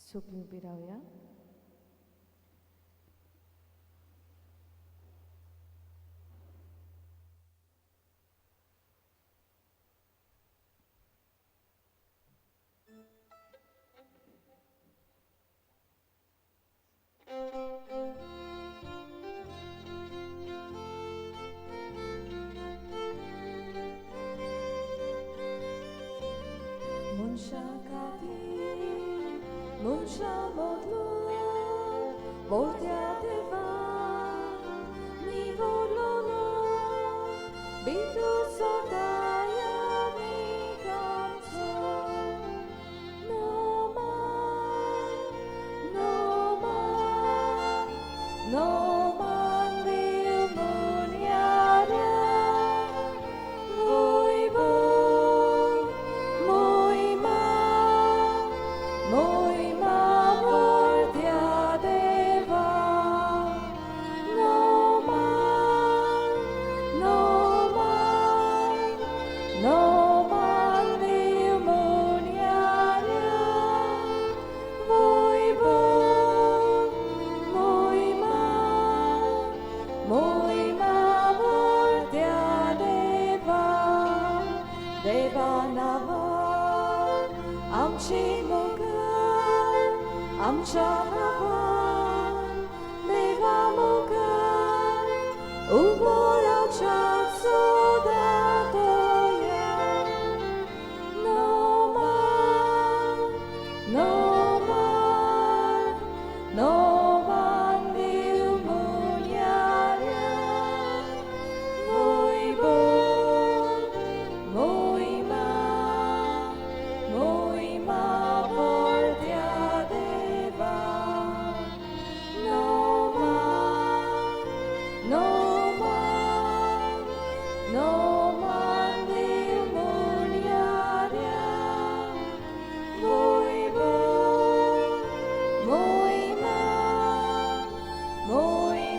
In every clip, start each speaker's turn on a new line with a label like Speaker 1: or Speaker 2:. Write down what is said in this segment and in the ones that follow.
Speaker 1: सगळीं उबी रावया. Munsha modlu, voltea deva, mi vololo, bitu sodaya mi kanso. No man, no man, no man vil munjara, voi voi, moi ma, moi ma voltea deva. No man, no man, no man vil munjara, voi voi, moi ma voltea deva. Deva navar, amchi mogar, amcha navar, deva mogar, ubora chatso datoya. No man, no man, no man vil munjara, voi voi, moi ma voltea deva. No man, no man, no man vil munjara, voi voi, moi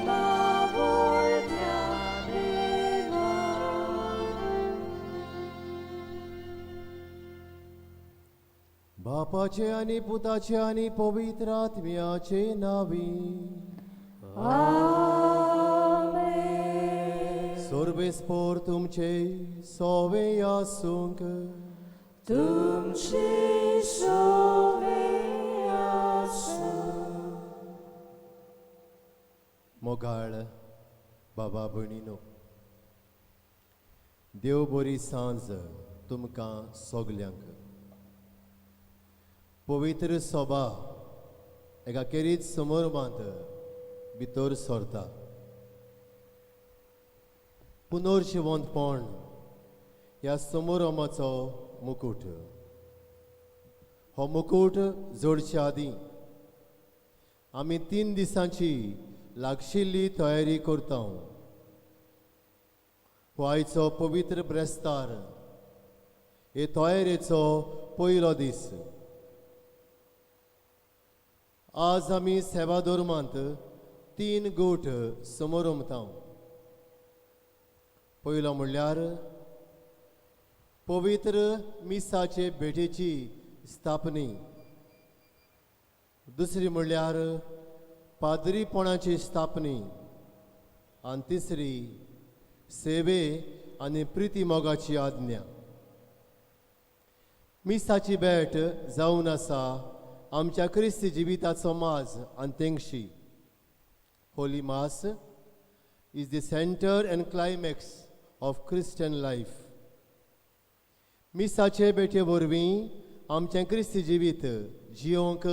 Speaker 1: ma voltea deva.
Speaker 2: बापाचे आणि पुताचे आणि पवित्र आत्म्याचे नावी.
Speaker 1: Amen.
Speaker 2: सोर्बेस्पोर तुमचे सोवे आसूंक.
Speaker 1: Tumci soveasu.
Speaker 2: मोगाळ बाबा भयणीनो, देव बरी सांज तुमकां सोगल्यांक. पवित्र सभा एका केरीत समारंभांत भितर सरता. पुनर्जिवंतपण ह्या समारंभाचो मुकुट. हो मुकुट जोडच्या आदीं आमी 3 दिसांची लागशिल्ली तयारी करता. हो आयचो पवित्र ब्रेस्तार हे तयारेचो पयलो दीस. आज आमी सेवा धर्मांत 3 गोठ समारंभता. पयलो म्हणल्यार पवित्र मिसाचे भेटेची स्थापनी. दुसरी म्हणल्यार पाद्रीपणाची स्थापनी. आनी तिसरी सेवे आनी प्रिती मोगाची आज्ञा. मिसाची भेट जावन आसा आमच्या क्रिस्ती जिविताचो माज आनी तेंगशी. Holy mass is the centre and climax of Christian life. मिसाचे भेटे वरवीं आमचें क्रिस्ती जिवीत जियोंक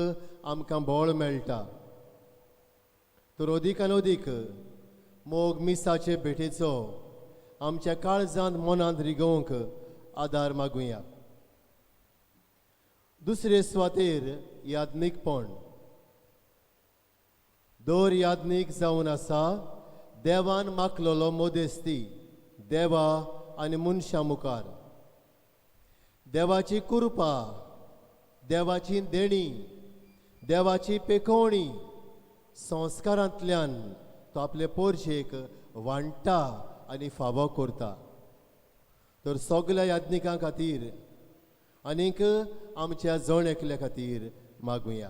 Speaker 2: आमकां बळ मेळटा. तर अदीकान अदीक मोग मिसाचे भेटेचो आमच्या काळजांत मनांत रिगोवंक आदार मागुया. दुसरे सुवातेर याज्ञिकपण. दर याज्ञीक जावन आसा देवान मागलोलो मोदेस्ती देवा आनी मनशां मुखार. देवाची कृपा, देवाची देणी, देवाची पेखोवणी संस्कारांतल्यान तो आपले पोरशेक वांडटा आनी फावो करता. तर सगल्या याज्ञिकां खातीर आनीक आमच्या जण एकल्या खातीर मागुया.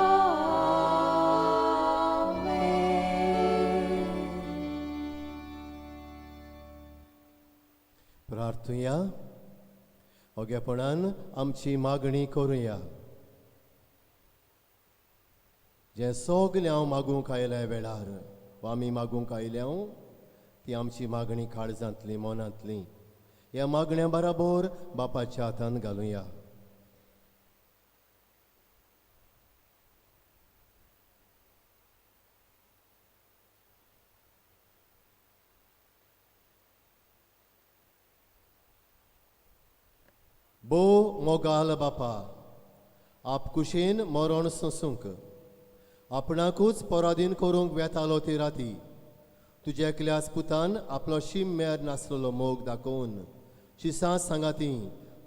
Speaker 2: ओगेपणान आमची मागणी करुया. जे सगलें हांव मागूंक आयल्या वेळार वा आमी मागूंक आयल्या ती आमची मागणी काळजांतली मनांतली ह्या मागण्या बराबर बापाच्या हातान घालुया. बो मोगाल बापा, आप कुशेन मरण सोसूंक आपणाकूच पराधीन करूंक वेतालो ती राती तुज्या एकल्याच पुतान आपलो शीम मेर नासलेलो मोग दाखोवन शिसां सांगाती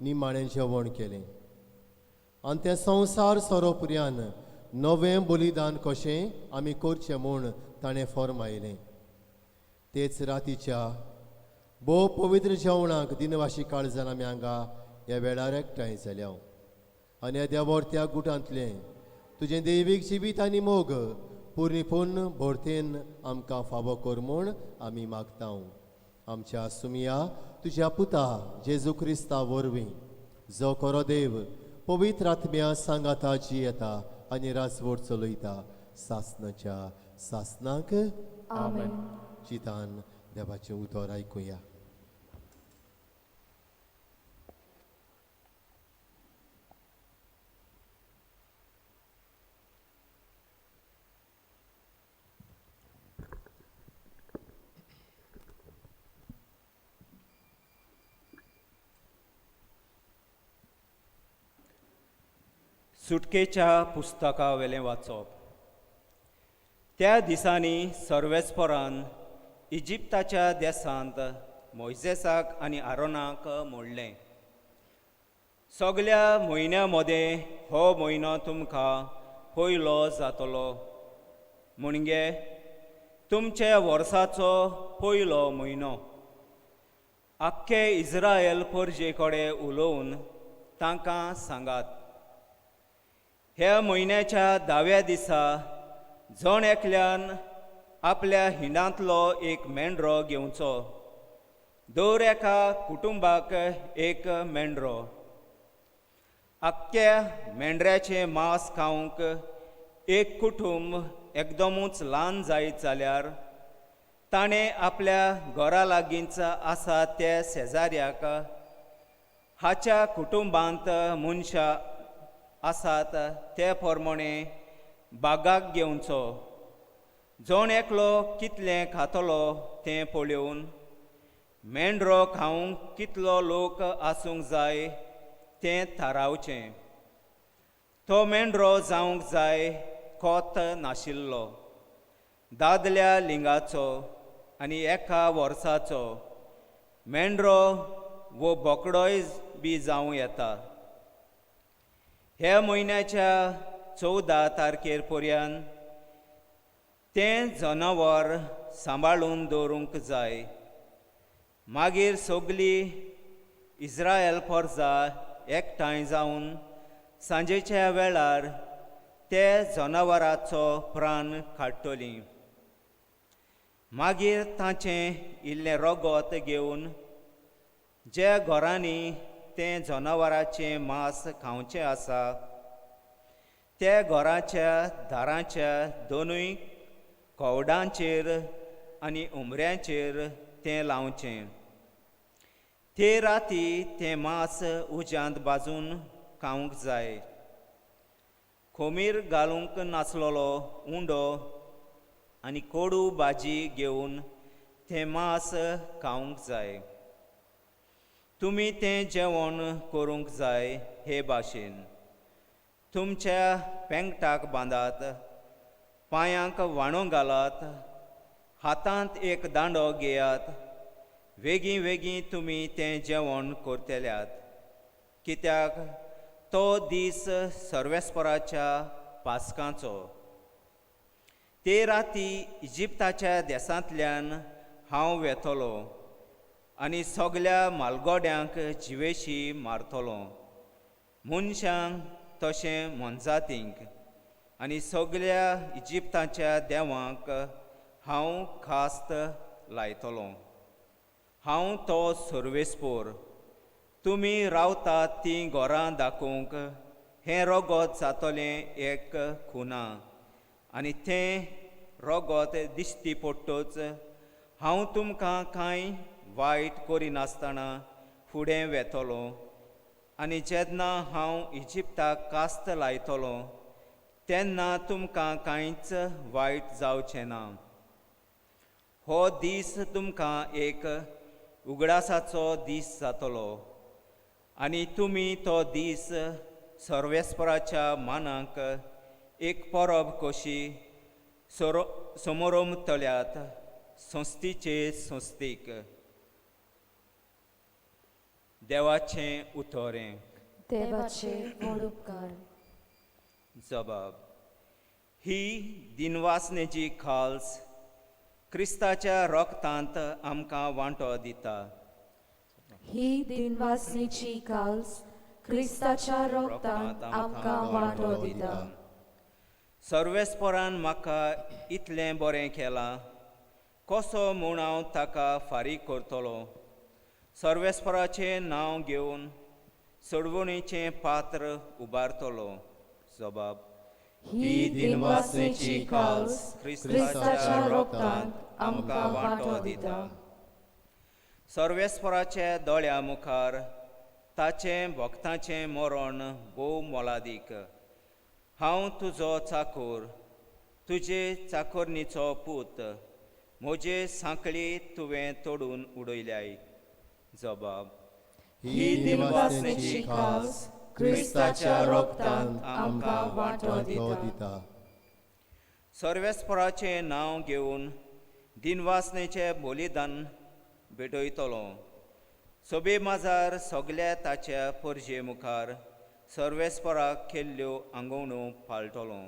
Speaker 2: निमाणें जेवण केलें आनी तें संवसार सोरोपर्यान नवें बलिदान कशें आमी करचें म्हूण ताणें फर्मायलें. तेच रातीच्या भोव पवित्र जेवणाक दिनवाशी काळजान आमी हांगा ह्या वेळार एकठांय जाल्या आनी ह्या देवोरत्या गुटांतलें तुजें दैवीक जिवीत आनी मोग पुर्णीपूर्ण भोरतेन आमकां फावो कर म्हूण आमी मागता. आमच्या सुमिया तुज्या पुता जेजू क्रिस्ता वरवीं जो खरो देव पवित्र आत्म्या सांगाता जी येता आनी राजवट चलयता सासणाच्या सासनाक
Speaker 3: आमेन.
Speaker 2: चितान देवाचें उतर आयकुया.
Speaker 4: सुटकेच्या पुस्तका वेलें वाचप. त्या दिसांनी सर्वेस्परान इजिप्ताच्या देसांत मोइसेसाक आनी आरोनाक म्हणलें, सगल्या म्हयन्या मदें हो म्हयनो तुमकां पयलो जातलो म्हणजे तुमच्या वर्साचो पयलो म्हयनो. आख्खे इस्रायल परजे कडेन उलोवन तांकां सांगात, ह्या म्हयन्याच्या 10व्या दिसा जण एकल्यान आपल्या हिंडांतलो एक मेंढरो घेवचो. दर एका कुटुंबाक एक मेंढरो. आख्ख्या मेंढऱ्याचें मांस खावंक एक कुटुंब एकदमूच ल्हान जायत जाल्यार ताणें आपल्या घरा लागींच आसा त्या शेजाऱ्याक हाच्या कुटुंबांत मनशां आसात ते प्रमाणे बागाक घेवचो. जण एकलो कितलें खातलो तें पळोवन मेंढरो खावंक कितलो लोक आसूंक जाय तें थारावचें. तो मेंढरो जावंक जाय कोत नाशिल्लो, दादल्या लिंगाचो आनी एका वर्साचो. मेंढरो वो बोकडोय बी जावं येता. ह्या म्हयन्याच्या 14 तारखेर पर्यंत तें जनावर सांबाळून दवरूंक जाय. मागीर सगळीं इस्रायल परजां एकठांय जावन सांजेच्या वेळार ते जनावराचो प्राण काडटलीं. मागीर ताचें इल्लें रगत घेवन ज्या घरांनी तें जनावराचें मांस खावचें आसा त्या घराच्या दाराच्या दोनूय कवडांचेर आनी उमऱ्यांचेर तें लावचें. ते राती तें मांस उज्यांत भाजून खावंक जाय. खोमीर घालूंक नासलोलो उंडो आनी कोडू भाजी घेवन तें मांस खावंक जाय. तुमी तें जेवण करूंक जाय हे भाशेन. तुमच्या पेंगटाक बांदात, पांयांक वाणो घालात, हातांत एक दांडो घेयात. वेगीं वेगीं तुमी तें जेवण करतल्यात, कित्याक तो दीस सर्वेस्पराच्या पासकांचो. ते राती इजिप्ताच्या देसांतल्यान हांव वेतलो आनी सगल्या मालगोड्यांक जिवेशी मारतलो, मनशांक तशें मनजातींक आनी सगल्या इजिप्ताच्या देवांक हांव खास्त लायतलो. हांव तो सर्वेस्पोर, तुमी रावतात तीं घरां दाखोवंक हें रगत जातलें एक खुना आनी तें रगत दिश्टी पडटोच हांव तुमकां कांय वायट करिनासतना फुडें वेतलो आनी जेन्ना हांव इजिप्ताक कास्त लायतलो तेन्ना तुमकां कांयच वायट जावचें ना. हो दीस तुमकां एक उगडासाचो दीस जातलो आनी तुमी तो दीस सर्वेस्पराच्या मानाक एक परब कशी समोरमतल्यात संस्थीचे संस्थीक. देवाचें उतोरें.
Speaker 3: देवाचे व्हड उपकार.
Speaker 4: जबाब. ही दिनवासनेची खाल्स क्रिस्ताच्या रोगतांत आमकां वांटो दिता.
Speaker 3: ही दिनवासनेची काल्स क्रिस्ताच्या रोगतांत आमकां वांटो दिता.
Speaker 4: सर्वेस्परान म्हाका इतलें बरें केलां कसो म्हूण हांव ताका फारीक करतलो. सर्वेस्पराचें नांव घेवन सडवणीचें पात्र उबारतलो. जबाब.
Speaker 3: ही दिनवासनेची काल्स क्रिस्ताच्या रोगतांत आमकां वांटो दिता.
Speaker 4: सर्वेस्पराच्या दोळ्या मुखार ताचें भक्तांचें मरण भोव मोलादीक. हांव तुजो चाकर, तुजे चाकरणीचो पूत, म्हजे सांकळी तुवें तोडून उडयल्याय. जबाब.
Speaker 3: ही दिनवासनेची काल्स क्रिस्ताच्या रोगतांत आमकां वांटो दिता.
Speaker 4: सर्वेस्पराचें नांव घेवन दिनवासनेचें बलिदान भेटयतलो. सोबे माजार सगल्या ताच्या परजे मुखार सर्वेस्पराक केल्ल्यो आंगवणो पाळटलो.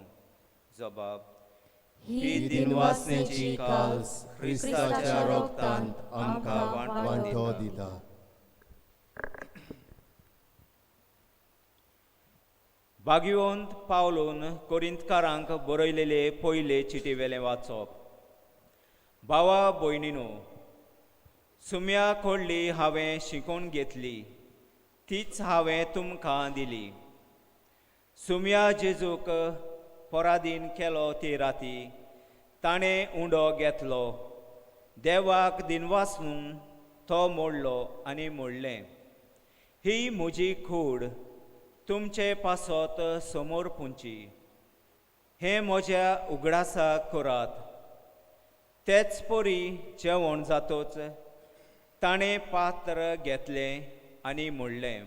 Speaker 4: जबाब.
Speaker 3: ही दिनवासनेची काल्स क्रिस्ताच्या रोगतांत आमकां वांटो दिता.
Speaker 4: भाग्यवंत पावलोन कोरिंतकारांक बरयलेले पयले चिटीवेलें वाचप. भावा भयणीनो, सुम्या खोडली हांवें शिकोवन घेतली तीच हांवें तुमकां दिली. सुम्या जेजूक पराधीन केलो ते राती ताणें उंडो घेतलो. देवाक दिनवासून तो मोडलो आनी मोडलें. ही म्हजी कूड तुमचे पासत समोर पुंची. हें म्हज्या उगडासाक करात. तेच परी जेवण जातोच ताणें पात्र घेतलें आनी मोडलें.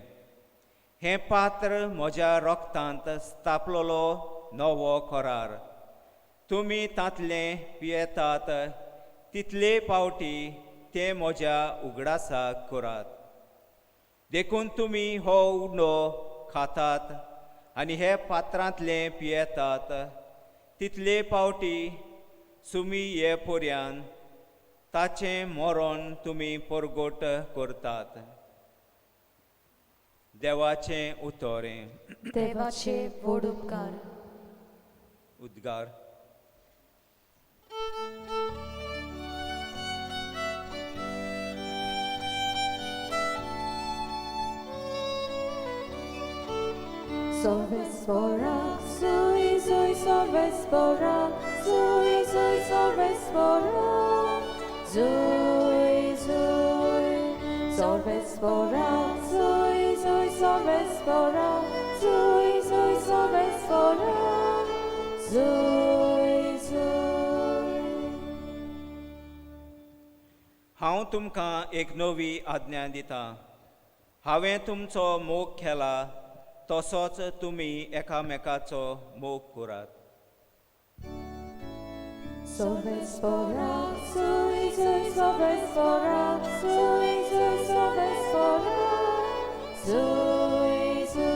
Speaker 4: हें पात्र म्हज्या रोगतांत स्थापलोलो नवो करार. तुमी तांतलें पियेतात तितले पावटी तें म्हज्या उगडासाक करात. देखून तुमी हो उंडो खातात आनी हे पात्रांतलें पियेतात तितले पावटी सुमी हे पर्यान ताचें मरण तुमी परगट करतात. देवाचें उतोरें.
Speaker 3: देवाचे व्हड उपकार.
Speaker 4: उद्गार.
Speaker 3: Sorvesporak, sui, sui, sorvesporak, sui, sui, sorvesporak, sui, sui, sorvesporak, sui, sui, sorvesporak, sui, sui, sorvesporak, sui, sui.
Speaker 4: हांव तुमकां एक नवी आज्ञा दितां. हांवें तुमचो मोग केला तसोच तुमी एकामेकाचो मोग करात.
Speaker 3: Sorvesporak, sui, sui, sorvesporak, sui, sui, sorvesporak, sui, sui,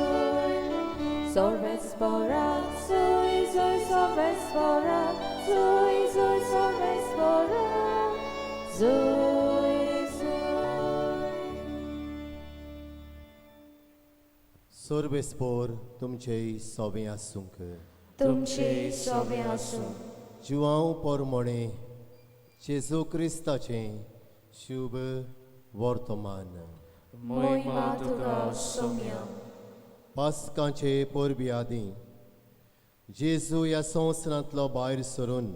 Speaker 3: sorvesporak, sui, sui, sorvesporak, sui, sui, sorvesporak, sui, sui.
Speaker 2: सोर्बेस्पोर तुमचेय सोबें आसूंक.
Speaker 3: तुमचे सोबे आसूं.
Speaker 2: जिवांव पोरमोणे जेजू क्रिस्ताचें शुभ वर्तमान.
Speaker 5: मोहिमा तुका सोम्या
Speaker 2: पास्काचे परबी आदीं जेजू ह्या संवसारांतलो भायर सरून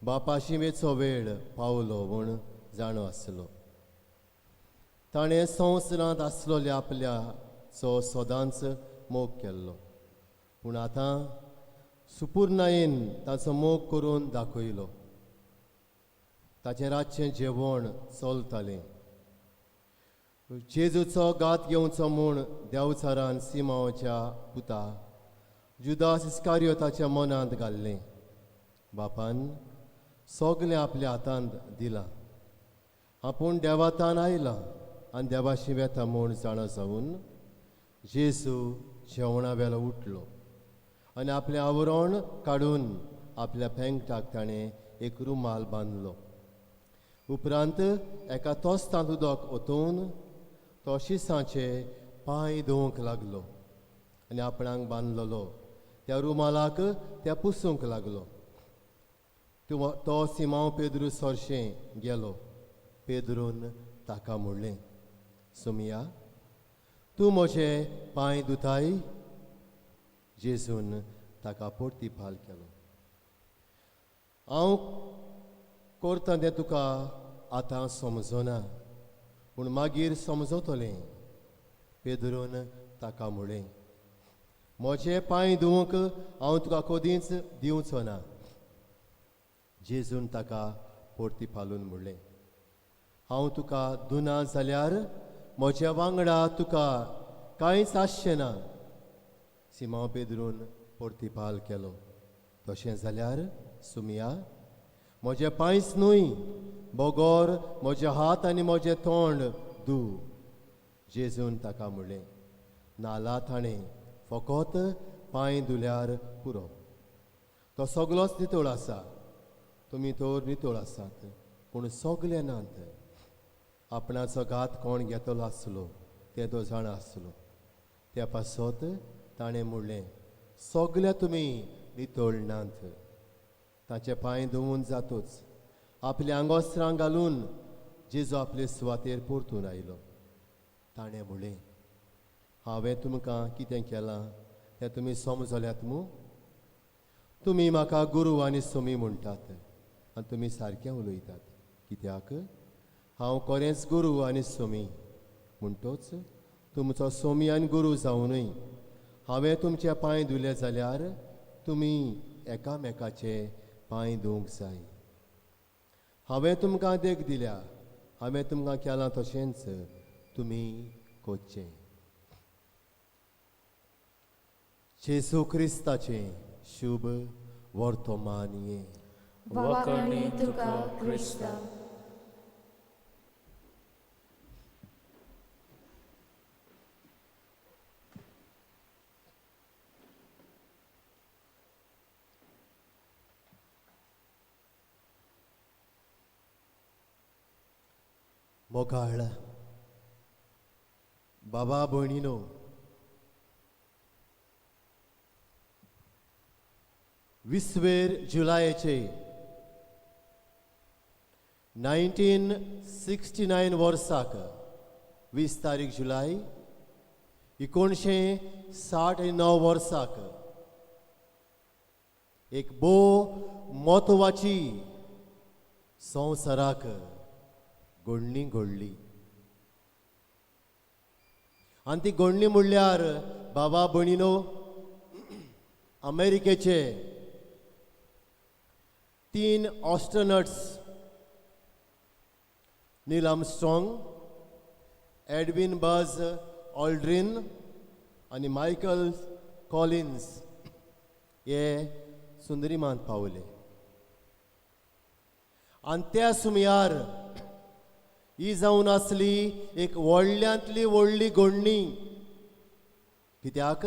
Speaker 2: बापा शिमेचो वेळ पावलो म्हूण जाणो आसलो. ताणें संवसारांत आसलोल्या आपल्याचो सदांच मोग केल्लो, पूण आतां सुपूर्णायेन ताचो मोग करून दाखयलो. ताचें रातचें जेवण चलतालें. जेजूचो घात घेवचो म्हूण देंवचारान सिमावाच्या पुता जुदास इस्कारियोताच्या मनांत घाल्लें. बापान सगलें आपल्या हातांत दिलां. आपूण देवातान आयलां आनी देवाशी वेता म्हूण जाणो जावन जेजू जेवणा वेलो उठलो आनी आपलें आवरण काडून आपल्या पेंगटाक ताणें एक रुमाल बांदलो. उपरांत एका तोस्तांत उदक ओतून तो शिसाचे पांय धुवंक लागलो आनी आपणाक बांदलेलो त्या रुमालाक त्या पुसूंक लागलो. तो सिमांव पेद्रू सोरशें गेलो. पेद्रून ताका म्हणलें, सुमिया, तूं म्हजे पांय धुताय? जेजून ताका पोर्तिपाल केलो. हांव करतां तें तुका आतां समजना, पूण मागीर समजतलें. पेद्रून ताका म्हणलें, म्हजे पांय धुवंक हांव तुका कदींच दिवचो ना. जेजून ताका पोर्तिपालून म्हणलें, हांव तुका धुना जाल्यार म्हज्या वांगडा तुका कांयच आसचें ना. सिमांव पेद्रून पोर्तिपाल केलो, तशें जाल्यार सुमिया, म्हजे पांयच न्हय, बोगोर म्हजे हात आनी म्हजें तोंड धू. जेजून ताका म्हणलें, नाला ताणें फकत पांय धुल्यार पुरो. तो सगलोच नितळ आसा. तुमी तर नितळ आसात, पूण सगले नात. आपणाचो घात कोण घेतलो आसलो तें तो जाणा आसलो. त्या पासत ताणें म्हणलें, सगले तुमी नितळ नात. ताचे पांय धुवून जातूच आपल्या आंगोस्त्रांक घालून जेजू आपले सुवातेर परतून आयलो. ताणें म्हणलें, हांवें तुमकां कितें केलां तें तुमी समजल्यात मू? तुमी म्हाका गुरू आनी सोमी म्हणटात आनी तुमी सारकें उलयतात. कित्याक हांव खरेंच गुरू आनी सोमी. म्हणटोच तुमचो सोमी आनी गुरू जावनूय हांवें तुमचे पांय धुले जाल्यार तुमी एकामेकाचे पांय धुवंक जाय. हांवें तुमकां देख दिल्या. हांवें तुमकां केलां तशेंच तुमी कोचचें. जेजू क्रिस्ताचें शुभ वर्तमान ये.
Speaker 3: वखणी तुका क्रिस्ता.
Speaker 2: मोगाळ बाबा भयणीनो, विसवेर जुलायाचे 1969 वर्साक 20 तारीख जुलाय 1969 वर्साक एक म्हत्वाची संवसाराक घडणी घडली. आनी ती घडणी म्हणल्यार बाबा भयणीनो, अमेरिकेचे 3 ऑस्ट्रोनट्स नील आर्मस्ट्रॉंग, एडविन बज ऑल्ड्रिन आनी मायकल कॉलिन्स हे सुंदरीमांत पावले. आनी त्या सुमयार ही जावन आसली एक व्हडल्यांतली व्हडली घडणी. कित्याक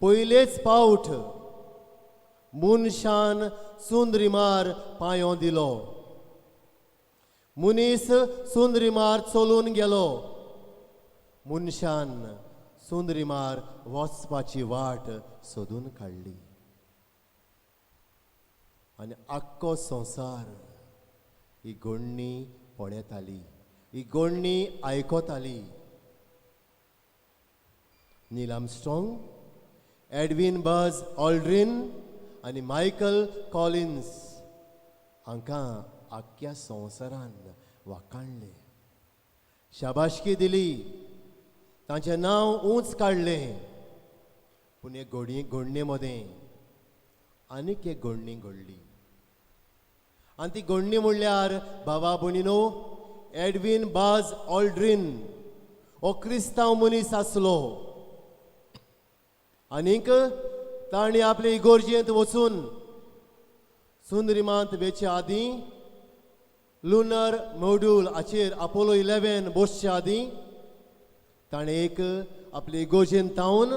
Speaker 2: पयलेच पावट मनशान सुंदरीमार पांयो दिलो. मनीस सुंदरीमार चलून गेलो. मनशान सुंदरीमार वचपाची वाट सोदून काडली. आनी आख्खो संवसार ही घडणी पळयताली, ही घडणी आयकताली. नील आर्मस्ट्रॉंग, एडविन बज ऑल्ड्रिन आनी मायकल कॉलिन्स हांकां आख्ख्या संवसारान वाखाणलें, शाबासकी दिली, तांचें नांव उंच काडलें. पूण हे घडणे मदें आनीक एक घडणी घडली. आनी ती घडणी म्हणल्यार भावा भयणीनो, एडविन बाज ऑल्ड्रिन हो क्रिस्तांव मनीस आसलो. आनीक ताणें आपले इगोर्जेंत वचून सुंदरिमांत वेचे आदीं लुनर मॉड्यूल हाचेर अपोलो 11 बसचे आदीं ताणें एक आपले इगोर्जेंत तावन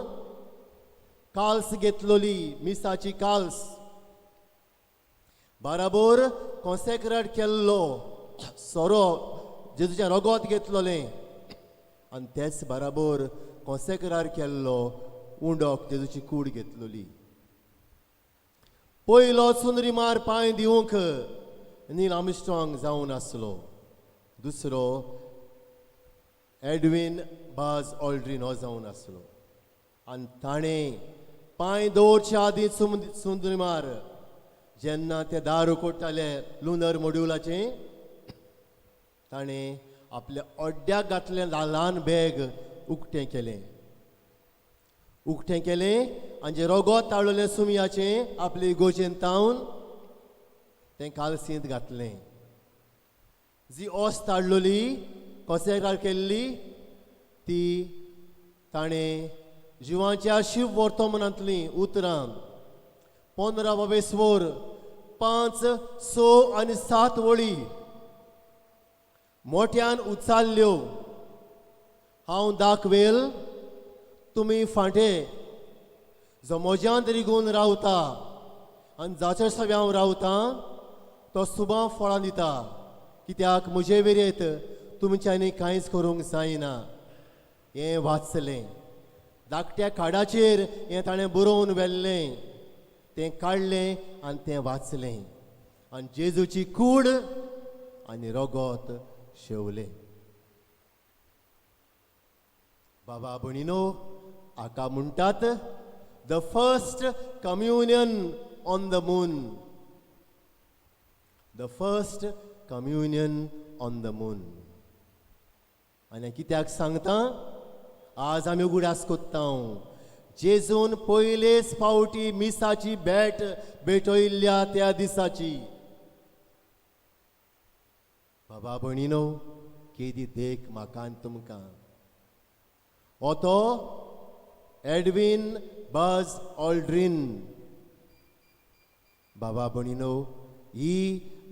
Speaker 2: काल्स घेतलोली, मिसाची काल्स बाराबोर कॉन्सेक्रेट केल्लो सोरो जेजूच्या रोगोत घेतलोलें आनी तेच बाराबोर कॉन्सेक्रेट केल्लो उंडोक जेजूची कूड घेतलोली. पयलो सुंदरी मार पांय दिवंक नील आर्मस्ट्रॉंग जावन आसलो. दुसरो एडविन बाज ऑल्ड्रिन हो जावन आसलो. आनी ताणें पांय दवरच्या आदीं सुंदरी मार जेन्ना ते दार उकडटाले लुनर मॉड्युलाचें, ताणें आपल्या ओड्ड्याक घातलें ल्हान बॅग उक्तें केलें आनी जे रोगोत ताळोलें सुमयाचें आपले इगोजेन तावन तें कालसींत घातलें. जी ओस ताळलोली कॉन्सेक्रेट केल्ली ती ताणें जिवांच्या शिव वर्तमानांतलीं उतरां 15 5, 6 आनी 7 वळी मोठ्यान उचाल्ल्यो. हांव दाखवेल तुमी फाटें जो मोज्यांत रिगून रावता आनी जाच्या सव्या हांव रावता तो सुबां फळां दिता, कित्याक म्हजे वेरेंत तुमच्यांनी कांयच करूंक जायना. हें वाचलें, धाकट्या कार्डाचेर हें ताणें बरोवन व्हेल्लें, तें काडलें आनी तें वाचलें आनी जेजूची कूड आनी रोगोत शेवलें. बाबा भयणीनो, हाका म्हणटात the first communion on the moon. The first communion on the moon. आनी कित्याक सांगता, आज आमी उगडास कोत्ता जेजून पयलेच फावटी मिसाची भेट भेटयल्ल्या त्या दिसाची. बाबा भयणीनो, केदी देख म्हाका आनी तुमकां. हो तो एडविन बज ऑल्ड्रिन. बाबा भयणीनो, ही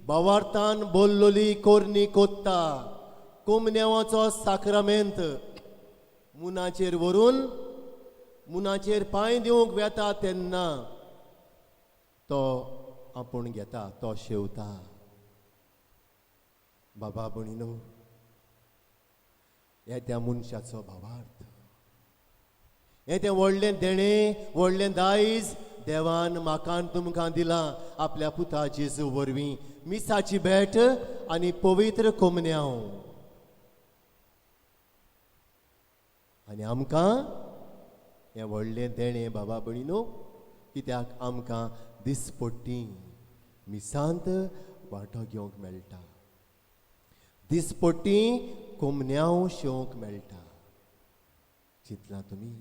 Speaker 2: बावार्थान बोल्लोली कोरणी कोत्ता कुमनेवाचो साक्रामेंत मुनाचेर व्हरून मुनाचेर पांय दिवंक वेता तेन्ना तो आपूण घेता, तो शेवता. बाबा भयणीनो, हे त्या मनशाचो भावार्थ. हें तें व्हडलें देणें, व्हडलें दायज देवान म्हाका आनी तुमकां दिलां आपल्या पुता जेजू वरवीं. मिसाची भेट आनी पवित्र कोमन्याव. आनी आमकां हें व्हडलें देणें बाबा भयणीनो, कित्याक आमकां दिसपट्टी मिसांत वांटो घेवंक मेळटा, दिसपट्टी कोमन्याव शेवंक मेळटा. चिंतलां तुमी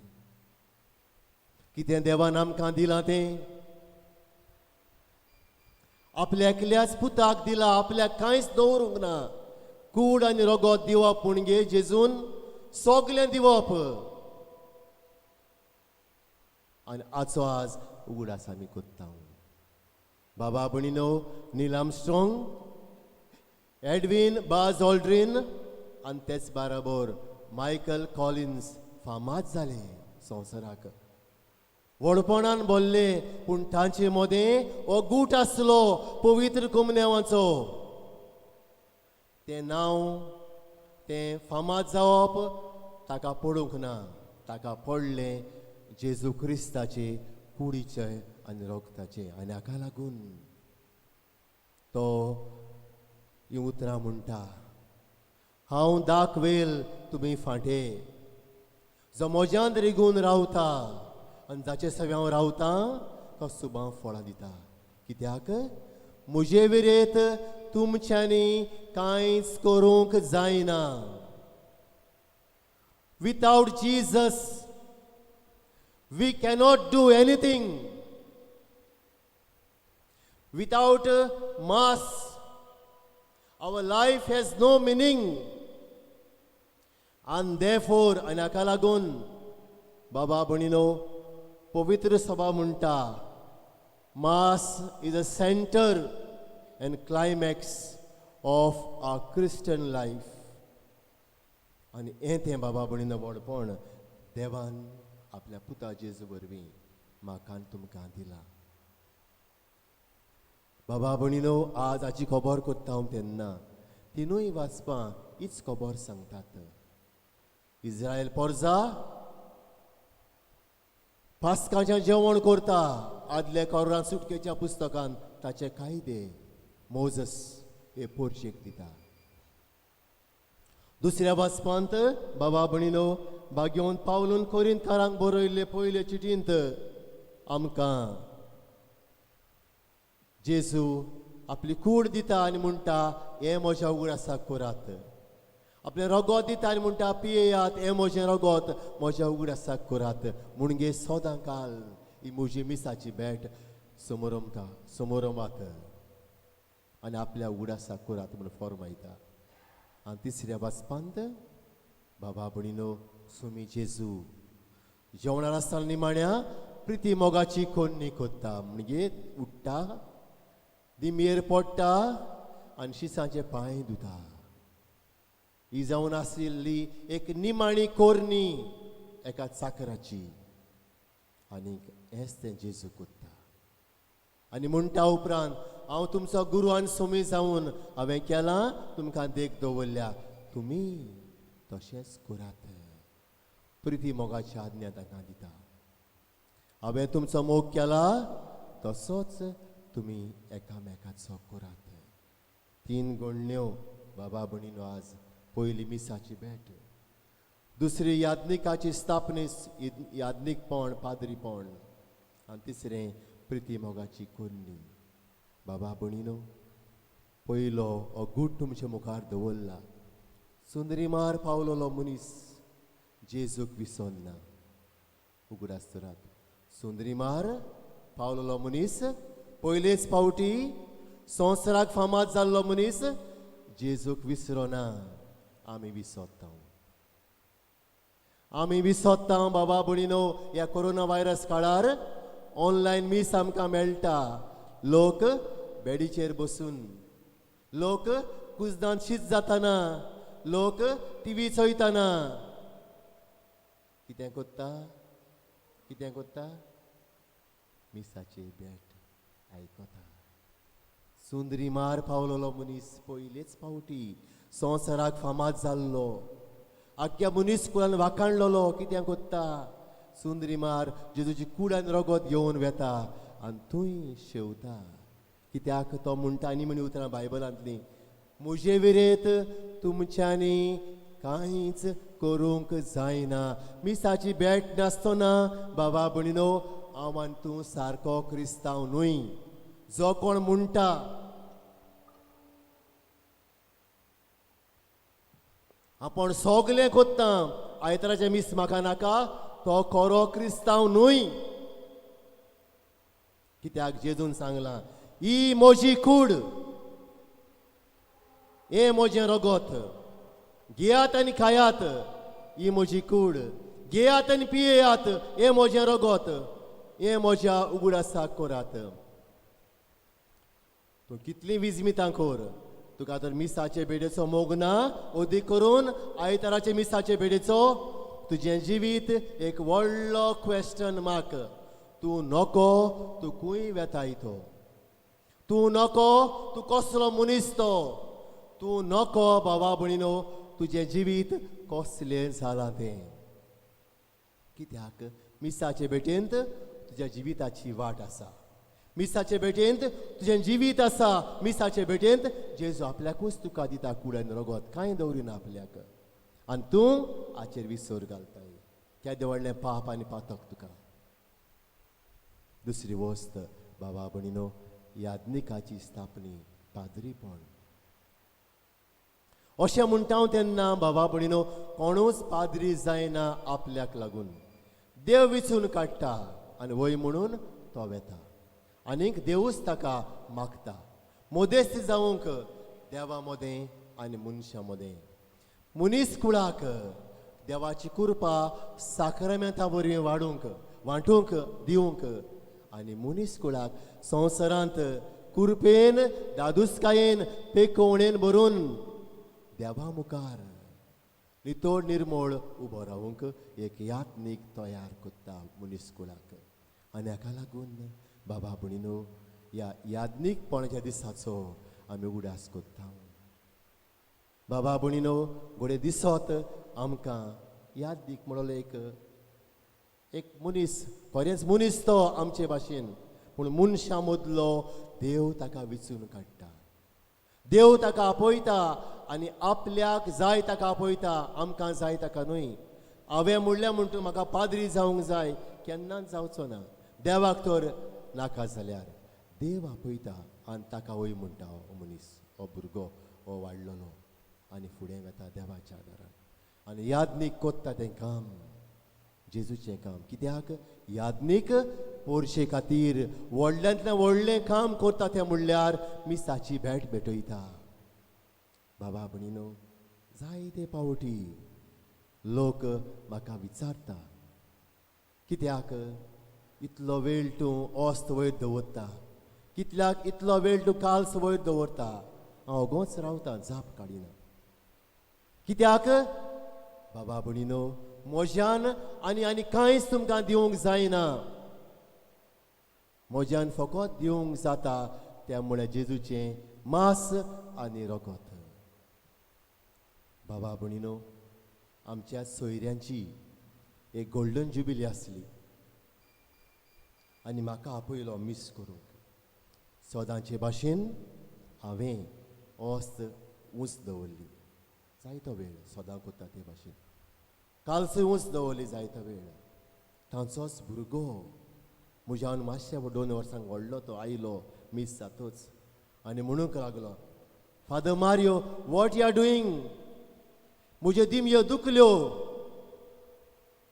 Speaker 2: कितें देवान आमकां दिलां तें? आपल्या एकल्याच पुताक दिलां, आपल्याक कांयच दवरूंक ना. कूड आनी रोगोत दिवप म्हणजे जेजून सगलें दिवप. आनी हाचो आज उगडास आमी कोत्ता. बाबा भयणीनो, नील आर्मस्ट्रॉंग, एडविन बाज ऑल्ड्रिन आनी तेच बाराबोर मायकल कॉलिन्स फामाद जाले संवसाराक. व्हडपणान बोल्ले, पूण तांचे मदें हो गूट आसलो पवित्र कोमन्यावाचो. तें नांव तें फामाद जावप ताका पडूंक ना, ताका पडलें जेजू क्रिस्ताचे कुडीचें आनी रोगताचें. आनी हाका लागून तो ही उतरां म्हणटा, हांव दाखवेल तुमी फाटें जो मोज्यांत रिगून रावता आनी जाचे सवे हांव रावता तो सुबां फळां दिता. कित्याक म्हजे विरेत तुमच्यांनी कांयच करूंक जायना. Without Jesus we cannot do anything. Without Mass, our life has no meaning. And therefore, आनी हाका लागून बाबा भणीनो पवित्र सभा म्हणटा, Mass is a center and climax of our Christian life. आनी हें तें बाबा भणीनो व्हडपण देवान आपल्या पुता जेजू वरवीं म्हाका आनी तुमकां दिला. बाबा भणीनो आज हाची खबर कोत्ता हांव तेन्ना तिनूय वाचपां हीच खबर सांगतात. इस्रायल पोरजा पास्काचें जेवण करता. आदले कोरां सुटकेच्या पुस्तकान ताचे कायदे मोजस हे पोरशेक दिता. दुसऱ्या वाचपांत बाबा भणीनो बागेवन पावलून कोरिंथकारांक बरयल्ले पयले चिटींत आमकां जेजू आपली कूड दिता आनी म्हणटा हें म्हज्या उगडासाक करात. आपलें रगत दिता आनी म्हणटा पियेयात हें म्हजें रगत म्हज्या उगडासाक करात. म्हणगे सोदां काल ही म्हजी मिसाची भेट समोरमात आनी आपल्या उगडासाक करात म्हूण फॉर्मायता. आनी तिसऱ्या वाचपांत बाबा भणीनो सुमी जेजू जेवणार आसतना निमाण्या प्रिती मोगाची कोन्नी कोत्ता. म्हणजे उठ्ठा दिमेर पडटा आनी शिसांचे पांय धुता. ही जावन आशिल्ली एक निमाणी कोरणी एका चाकराची. आनी हेंच तें जेजू कोत्ता. आनी म्हणटा उपरांत हांव तुमचो गुरू आनी सुमी जावन हांवें केलां तुमकां देख दवरल्या तुमी तशेंच करात. प्रिती मोगाची आज्ञा ताका दिता. हांवें तुमचो मोग केला तसोच तुमी एकामेकाचो करात. 3 गण्यो बाबा भणीनो आज पयली मिसाची भेट, दुसरी याज्ञिकाची स्थापनेस याज्ञिकपण पाद्रीपण आनी तिसरें प्रिती मोगाची कोन्नी. बाबा भणीनो पयलो हो गूट तुमचे मुखार दवरला. सुंदरी मार पावलोलो मनीस जेजूक विसरना. उगडास्तरात सुंदरी मार पावलोलो मनीस पयलेच फावटी संवसाराक फामाद जाल्लो मनीस जेजूक विसरोना. आमी विसरता. आमी विसरता बाबा भणीनो ह्या कोरोना व्हायरस काळार ऑनलायन मीस आमकां मेळटा. लोक बेडीचेर बसून, लोक कुजदान शीत जाताना, लोक टीव्ही चोयताना कितें कोत्ता? कितें कोत्ता? मिसाची भेट आयकता. सुंदरी मार पावलोलो मनीस पयलेच फावटी संवसाराक फामाद जाल्लो, आख्या मनीस कुळान वाखाणलोलो. कितें कोत्ता? सुंदरी मार जेजूची कुडान रगत घेवन वेता आनी थंय शेवता. कित्याक तो म्हणटा आनी म्हणी उतरां बायबलांतलीं म्हजे विरेत तुमच्यांनी कांयच करूंक जायना. मिसाची भेट नासतना बाबा भणीनो हांव आनी तूं सारको क्रिस्तांव न्हय. जो कोण म्हणटा आपण सगलें कोत्ता आयताराचें मीस म्हाका नाका तो खरो क्रिस्तांव न्हय. कित्याक जेजून सांगलां ही म्हजी कूड, हे म्हजें रगत, घेयात आनी खायात. ही म्हजी कूड, घेयात आनी पियेयात. हे म्हजें रगत, हे म्हज्या उगडासाक करात. तूं कितलीं विजमितां कर, तुका तर मिसाचे बेडेचो मोग ना. अदीक करून आयताराचे मिसाचे बेडेचो तुजें जिवीत एक व्हडलो क्वेश्चन मार्क. तूं नको, तूं खूंय वेतायतो. तूं नको, तूं कसलो मनीस तो. तूं नको बाबा भणीनो तुजें जिवीत कसलें जालां तें. कित्याक मिसाचे भेटेंत तुज्या जिविताची वाट आसा. मिसाचे भेटेंत तुजें जिवीत आसा. मिसाचे भेटेंत जेजू आपल्याकूच तुका दिता कुडान रगत, कांय दवरिना आपल्याक. आनी तूं हाचेर विसर घालताय. केदें व्हडलें पाप आनी पातक तुका. दुसरी वस्त बाबा भणिनो, याज्ञिकाची स्थापनी, पाद्रीपण. अशें म्हणटा हांव तेन्ना बाबा भणिनो, कोणूच पाद्री जायना आपल्याक लागून. देव विचून काडटा आनी वय म्हणून तो वेता. आनीक देवूच ताका मागता. मोदेस्त जावंक देवा मोदें आनी मनशा मोदें. मनीस कुळाक देवाची कृपा साक्रामेंता वरवीं वांटूंक दिवंक आनी मनीस कुळाक संवसारांत कृपेन दादूसकायेन पेकोवणेन भरून देवा मुखार नितोड निर्मळ उबो रावंक एक यात्नीक तयार कोत्ता मनीस कुळाक. आनी हाका लागून बाबा भणिनो, ह्या याज्ञिकपणाच्या दिसाचो आमी उडास कोत्ता. बाबा भणिनो, घोडे दिसत आमकां याज्ञिक म्हणलो एक मनीस, खरेंच मनीस तो आमचे भाशेन, पूण मनशा मदलो देव ताका विचून काडटा. देव ताका आपयता आनी आपल्याक जाय ताका आपयता, आमकां जाय ताका न्हय. हांवें म्हणलें म्हणटून म्हाका पाद्री जावंक जाय केन्नाच जावचो ना. देवाक तर नाका जाल्यार देव आपयता आनी ताका वय म्हणटा हो मनीस, हो भुरगो, हो वाडलोलो आनी फुडें वता देवाच्या दारान. आनी याज्ञीक कोत्ता तें काम, जेजूचें काम. कित्याक याज्ञीक पोरशे खातीर व्हडल्यांतलें व्हडलें काम करता तें म्हणल्यार मिसाची भेट भेटयता. बाबा भणिनो, जायते पावटी लोक म्हाका विचारता, कित्याक इतलो वेळ तूं ओस्त वयर दवरता, कितल्याक इतलो वेळ तूं काल्स वयर दवरता. हांव ओगोच रावतां, जाप काडिना. कित्याक बाबा भणिनो, म्हज्यान आनी कांयच तुमकां दिवंक जायना. म्हज्यान फकत दिवंक जाता तें म्हळ्यार जेजूचें मांस आनी रगत. बाबा भणिनो, आमच्या सोयऱ्यांची एक गोल्डन जुबिली आसली आनी म्हाका आपयलो मिस करूंक. सदांचे भाशेन हांवें ओस्त उंच दवरली, जायतो वेळ सदां कोत्ता ते भाशेन. काल्स उंच दवरली जायतो वेळ. तांचोच भुरगो म्हज्यान मातशें 2 वर्सांक व्हडलो तो आयलो मिस जातोच आनी म्हणूंक लागलो, father Mario, what you are doing? म्हज्यो दिमयो दुखल्यो.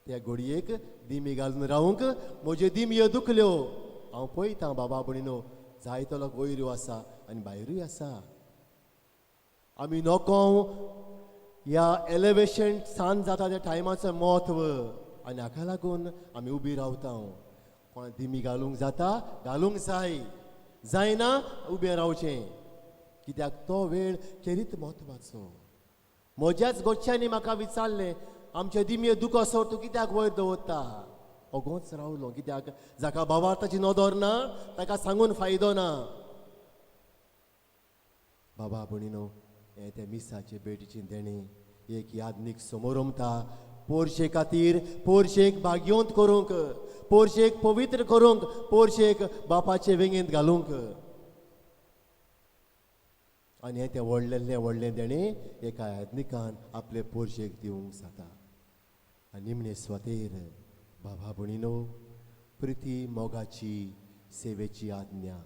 Speaker 2: त्या घडयेक दिमी घालून रावंक म्हज्यो दिमयो दुखल्यो. हांव पळयतां बाबा भणिनो, जायतो लोक वयरूय आसा आनी भायरूय आसा. आमी नोकोव ह्या एलिवेशन सांज जाता त्या टायमाचो म्हत्व आनी हाका लागून आमी उबी रावता. कोण दिमी घालूंक जाता घालूंक जाय, जायना उबें रावचें. कित्याक तो वेळ खेरीत म्हत्वाचो. म्हज्याच गोडच्यांनी म्हाका विचारलें, आमचे दिमयो दुखोसोर तूं कित्याक वयर दवरता? ओगोच रावलो. कित्याक जाका बाबार्ताची नदर ना ताका सांगून फायदो ना. बाबा भणिनो, हें त्या मिसाचे भेटीचें देणें एक याज्ञीक समोर उमता. पोरशे खातीर पोरशेक भाग्योंत करूंक, पोरशेक पवित्र करूंक, पोरशेक बापाचे वेंगेंत घालूंक. आनी हें तें व्हडलें देणें एका याज्ञिकान आपले पोरशेक दिवंक जाता. आनी निमणे स्वतेर बाबा भणिनो, प्रिती मोगाची सेवेची आज्ञा,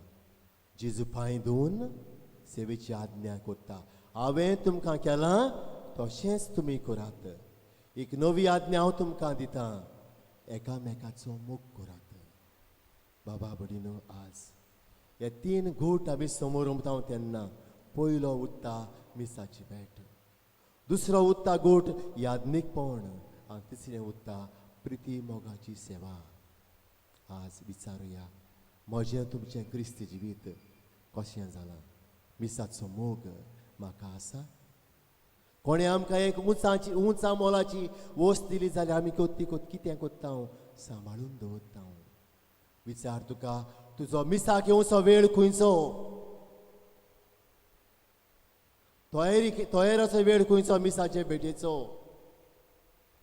Speaker 2: जेजू पांय धुवन सेवेची आज्ञा कोत्ता. हांवें तुमकां केलां तशेंच तुमी करात. एक नवी आज्ञा हांव तुमकां दितां, एकामेकाचो मोग करात. बाबा भणिनो, आज हे 3 घोट आमी समोर उमता तेन्ना पयलो उत्ता मिसाची भेट, दुसरो उत्ता गोट याज्ञीकपण आनी तिसरें उत्ता प्रिती मोगाची सेवा. आज विचारुया, म्हजें तुमचें क्रिस्त जिवीत कशें जालां? मिसाचो मोग म्हाका आसा? कोणें आमकां एक उंचा मोलाची वस्त दिली जाल्यार आमी कितें कोत्ता? सांबाळून दवरता. विचार तुका, तुजो मिसाक येवचो वेळ खंयचो? तयाराचो वेळ खंयचो मिसाचे भेटेचो?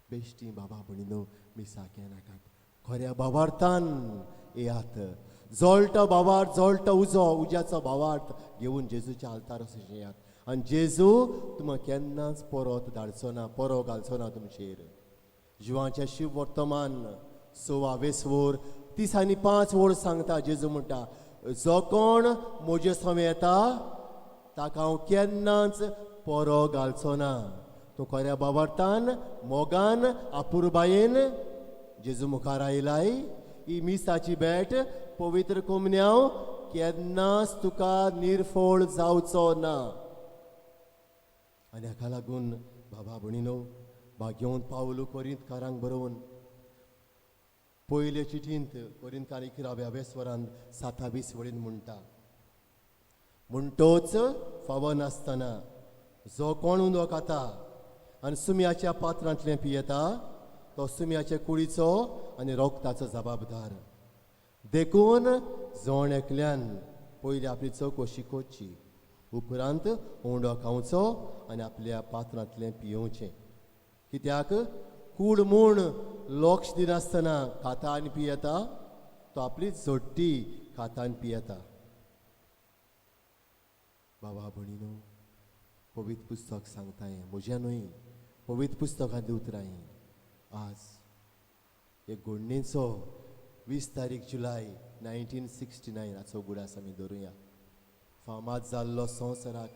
Speaker 2: बेश्टी बाबा भणिनो, मिसाक येनाकात. खऱ्या भावार्थान येयात. जळटो भावार्थ, जळटो उज्याचो भावार्थ घेवन जेजूच्या आल्ताराचेर येयात. आनी जेजू तुमकां केन्नाच परत धाडचो ना, परो घालचो ना तुमचेर. जिवांचे शिव वर्तमान 16 35 वोर सांगता जेजू म्हणटा जो कोण म्हजे समे येता ताका हांव केन्नाच परो घालचो ना तूं खऱ्या बाबार्थान मोगान आपुरबायेन जेजू मुखार आयलाय ही मिसाची भेट पवित्र कोमन्याव केन्नाच तुका निर्फोळ जावचो ना आनी हाका लागून बाबा भणीनो भाग्योन पावलू कोरिंतकारांक बरोवन पयले चिठींत कोरिंतकार 11व्या स्वरांत 27 वळीन म्हणटा म्हणटोच फावो नासतना जो कोण उदक खाता आनी सुमयाच्या पात्रांतलें पियेता तो सुमयाचे कुडीचो आनी रोगताचो जबाबदार देखून जोण एकल्यान पयली आपली चवकशी करची उपरांत उंडो खावचो आनी आपल्या पात्रांतलें पियोवचें कित्याक कूड म्हूण लक्ष दिनासतना खाता आनी पियेता तो आपली जोडटी खाता आनी पियेता बाबा भणीनो पवित्र पुस्तक सांगताय म्हज्या न्हय पवित्र पुस्तकांतली उतराय आज एक घडणेचो 20 तारीख जुलय 1969 हाचो गुडास आमी धरुया फामाद जाल्लो संवसाराक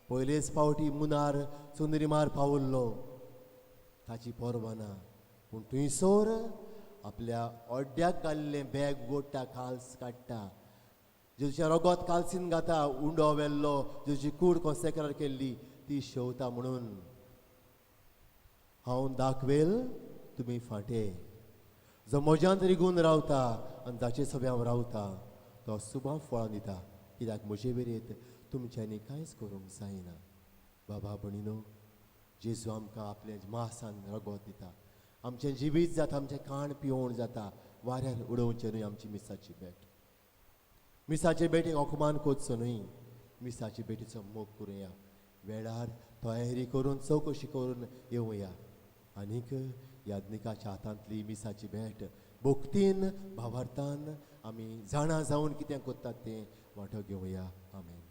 Speaker 2: पयलेच फावटी मुनार चुंदरीमार पावल्लो ताची परवाना पूण थंयसर आपल्या ओड्ड्याक घाल्लें बॅग ओडटा काल्स काडटा जेजूच्या रोगोत काल्सीन घाता उंडो वेल्लो जेजूची कूड कॉन्सेक्रार केल्ली ती शेवता म्हणून हांव दाखवेल तुमी फाटे जो म्हज्यांत रिगून रावता आनी जाचे सभे हांव रावता तो सुभां फळां दिता कित्याक म्हजे वेरेंत तुमच्यांनी कांयच करूंक जायना बाबा भणीनो जेजू आमकां आपले मासान रगत दिता आमचें जिवीत जाता आमचें काण पिवण जाता वाऱ्यार उडोवचें न्हय आमची मिसाची भेट मिसाचे भेटेक अकमान करचो न्हय मिसाची भेटीचो मोग करुया वेळार तयारी करून चवकशी करून येवया आनीक याज्ञिकाच्या हातांतली मिसाची भेट भोक्तीन भावार्थान आमी जाणा जावन कितें करतात तें वांटो घेवया आमेन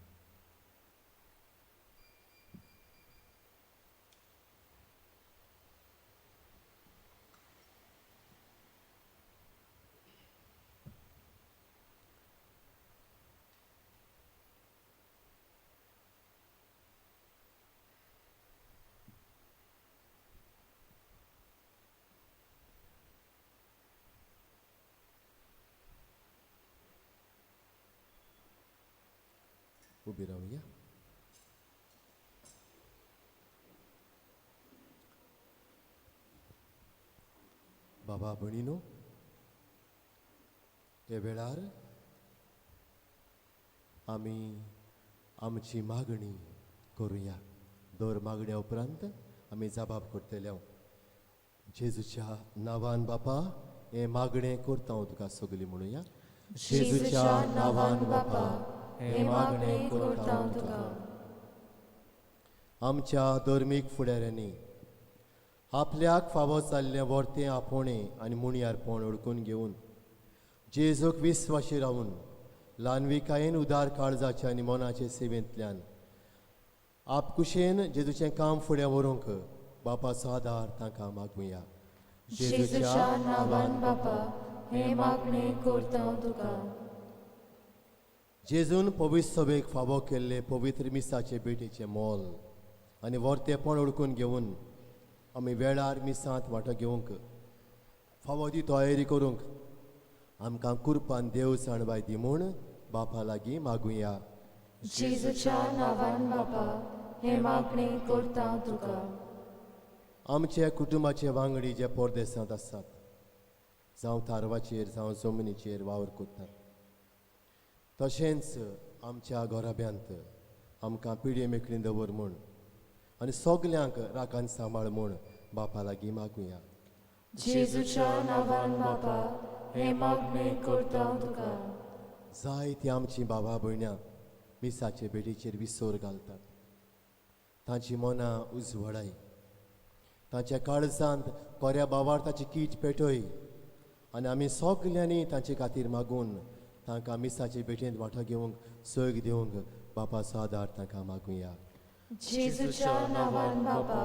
Speaker 2: उबी रावया बाबा भणीनो हे वेळार आमी आमची मागणी करुया दर मागण्या उपरांत आमी जबाब करतले जेजूच्या नांवान बापा हे मागणें करता हांव तुका सगली म्हणुया
Speaker 1: जेजूच्या नांवान बापा हे मागणें करता हांव तुका
Speaker 2: आमच्या धर्मीक फुडाऱ्यांनी आपल्याक फावो जाल्लें वर्तें आपोवणें आनी मुणयारपण ओळखून घेवन जेजूक विस्वाशी रावून ल्हानविकायेन उदार काळजाच्या आनी मनाचे सेवेंतल्यान आपकुशेन जेजूचें काम फुडें व्हरूंक बापाचो आदार तांकां मागुया
Speaker 1: जेजूच्या नांवान बापा हे मागणें करता हांव तुका
Speaker 2: जेजून पवित्र सभेक फावो केल्ले पवित्र मिसाचे भेटीचें मोल आनी वर्तेपण ओळखून घेवन आमी वेळार मिसांत वांटो घेवंक फावो ती तयारी करूंक आमकां कुरपान देव जाणवाय दी म्हूण बापा लागीं मागुया
Speaker 1: जेजूच्या नांवान बापा हे मागणें करता हांव तुका
Speaker 2: आमचे कुटुंबाचे वांगडी जे परदेसांत आसात जावं तारवाचेर जावं जमनीचेर वावर करतात तशेंच आमच्या घोराब्यांत आमकां पिडे मेकळीं दवर म्हूण आनी सगल्यांक राखान सांबाळ म्हूण बापा लागीं मागुया
Speaker 1: जेजूच्या नांवान बापा हे मागणें करता हांव तुका
Speaker 2: जायतीं आमचीं भावां भयण्यां मिसाचे भेटीचेर विसोर घालतात तांची मनां उजवडाय तांच्या काळजांत कोऱ्या भावार्थाची कीट पेटय आनी आमी सगल्यांनी तांचे खातीर मागून तांकां मिसाचे भेटेंत वांटो घेवंक सग दिवंक बापाचो आदार तांकां मागुया
Speaker 1: जेजूच्या नांवान बापा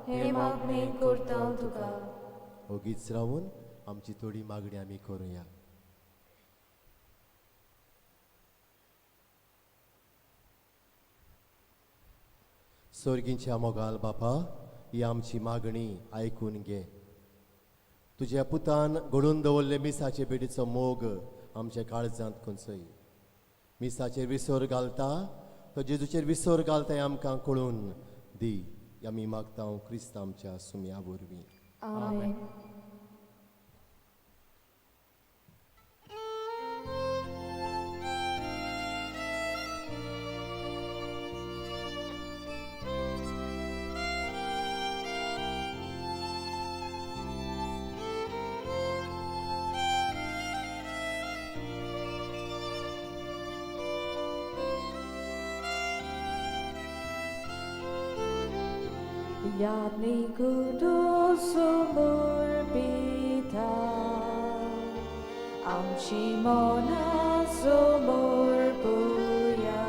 Speaker 1: हे मागणें करता हांव तुका
Speaker 2: ओगीच रावून आमची थोडी मागणी आमी करूया. स्वर्गींच्या मोगाल बापा, ही आमची मागणी आयकून घे. तुज्या पुतान घडून दवरले मिसाचे बेडीचो मोग आमच्या काळजांत खंचय. मिसाचेर विसर घालता तो जेजूचेर विसर घालता हें आमकां कळून दी. आमी मागता क्रिस्त आमच्या सुमया वरवीं.
Speaker 1: आमेन. Yadni kudus sumur pita, amchi mona sumur puya,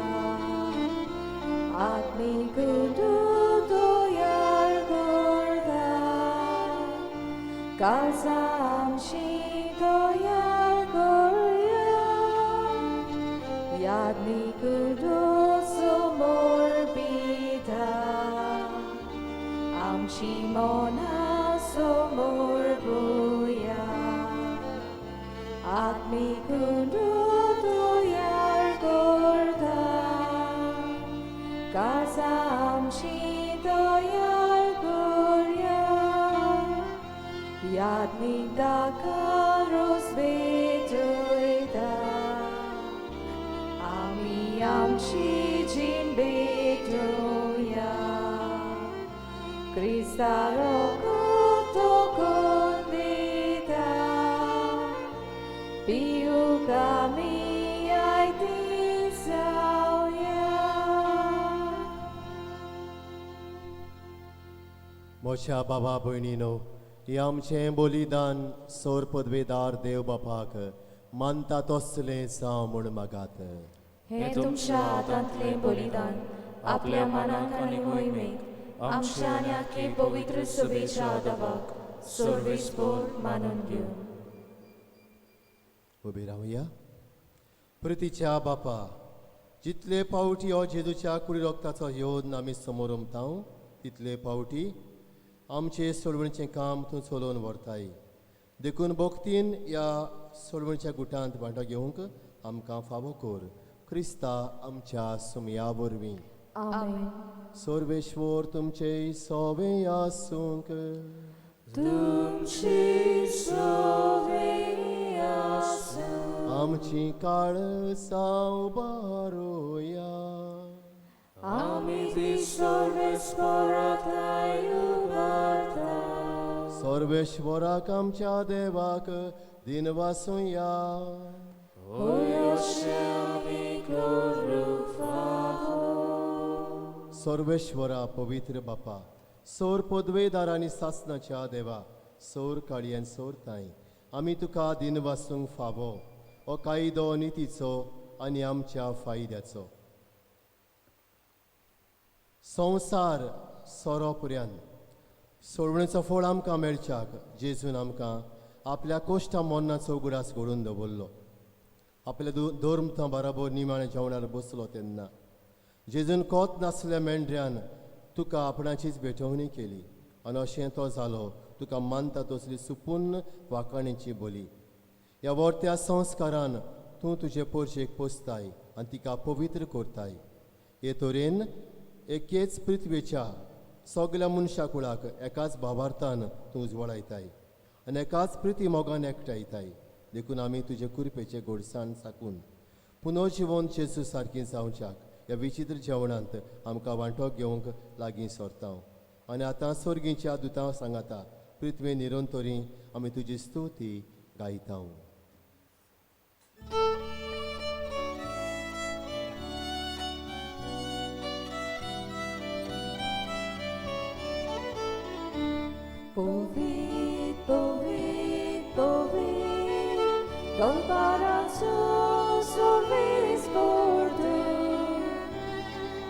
Speaker 1: Adni kudu doyar gorda, Gaza amchi doyar gorya, Yadni kudus sumur pita, Amchi mona somor buya, Admi kundu doyar gorda, Gaza amchi doyar gorya, Yadni dakaros bedoida, Ami amchi jin bedoya. Krista rokoto kondita, piu kami ay tisauya.
Speaker 2: मोठ्या बाबा भयणीनो, ही आमचें बलिदान सोर पदवेदार देव बापाक मानता तसलें जावं म्हूण मागात.
Speaker 1: हे तुमच्या हातांतले बलिदान आपल्या मनाक आनी मोहिमेक आमच्या आनी आख्खे पवित्र सभेच्या आदाबाक सर्वेस्पर मानून घेवन.
Speaker 2: उबी रावया. प्रितीच्या बापा, जितले पावटी हो जेजूच्या कुडी रोगताचो योद आमी समोर उमताव, तितले पावटी आमचे सोडवणीचें काम तूं चलोवन व्हरताय. देखून भोक्तीन ह्या सोडवणीच्या गुटांत वांटो घेवंक आमकां फावो कर. क्रिस्ता आमच्या सुमया वरवीं.
Speaker 1: आमेन.
Speaker 2: सर्वेश्वर तुमचे सोवे आसूंक.
Speaker 1: तुमची सोवे आसूं.
Speaker 2: आमची काळसांव बारोया.
Speaker 1: आमी ती सर्वेस्परांताय उबारता.
Speaker 2: सर्वेश्वराक आमच्या देवाक दिन वासुया. सर्वेश्वरा पवित्र बापा, सोर पदवेदार आनी सासनाच्या देवा, सोर काळयेन सोर ताई, आमी तुका दिन वासूंक फावो हो कायदो नितीचो आनी आमच्या फायद्याचो. संवसार सोरोपर्यंत सोडवणेचो फळ आमकां मेळच्याक जेजून आमकां आपल्या कोश्टा मोन्नाचो उगडास घडोवन दवरलो. आपल्या दोरमतां बराबर निमाण्या जेवणार बसलो तेन्ना जेजून कोत नासल्या मेंढऱ्यान तुका आपणाचीच भेटवणी केली आनी अशें तो जालो तुका मानता तसली सुपूर्ण वाकाणीची बोली. ह्या वर्त्या संस्कारान तूं तुजे पोरशेक पोसताय आनी तिका पवित्र करताय. हे तरेन एकेच पृथ्वेच्या सगल्या मनशा कुळाक एकाच भावार्थान तूं उजवडायताय आनी एकाच प्रिती मोगान एकठायताय. देखून आमी तुजे कुरपेचे गोडसाण साकून पुनर्जिवन जेजू सारकी जावच्याक ह्या विचित्र जेवणांत आमकां वांटो घेवंक लागीं सरता. आनी आतां सर्गीच्या दुतां सांगाता पृथ्वे निरंतरी आमी तुजी स्तुती गायता.
Speaker 1: Povit, povit, povit, Golbarazo sorvis bordur.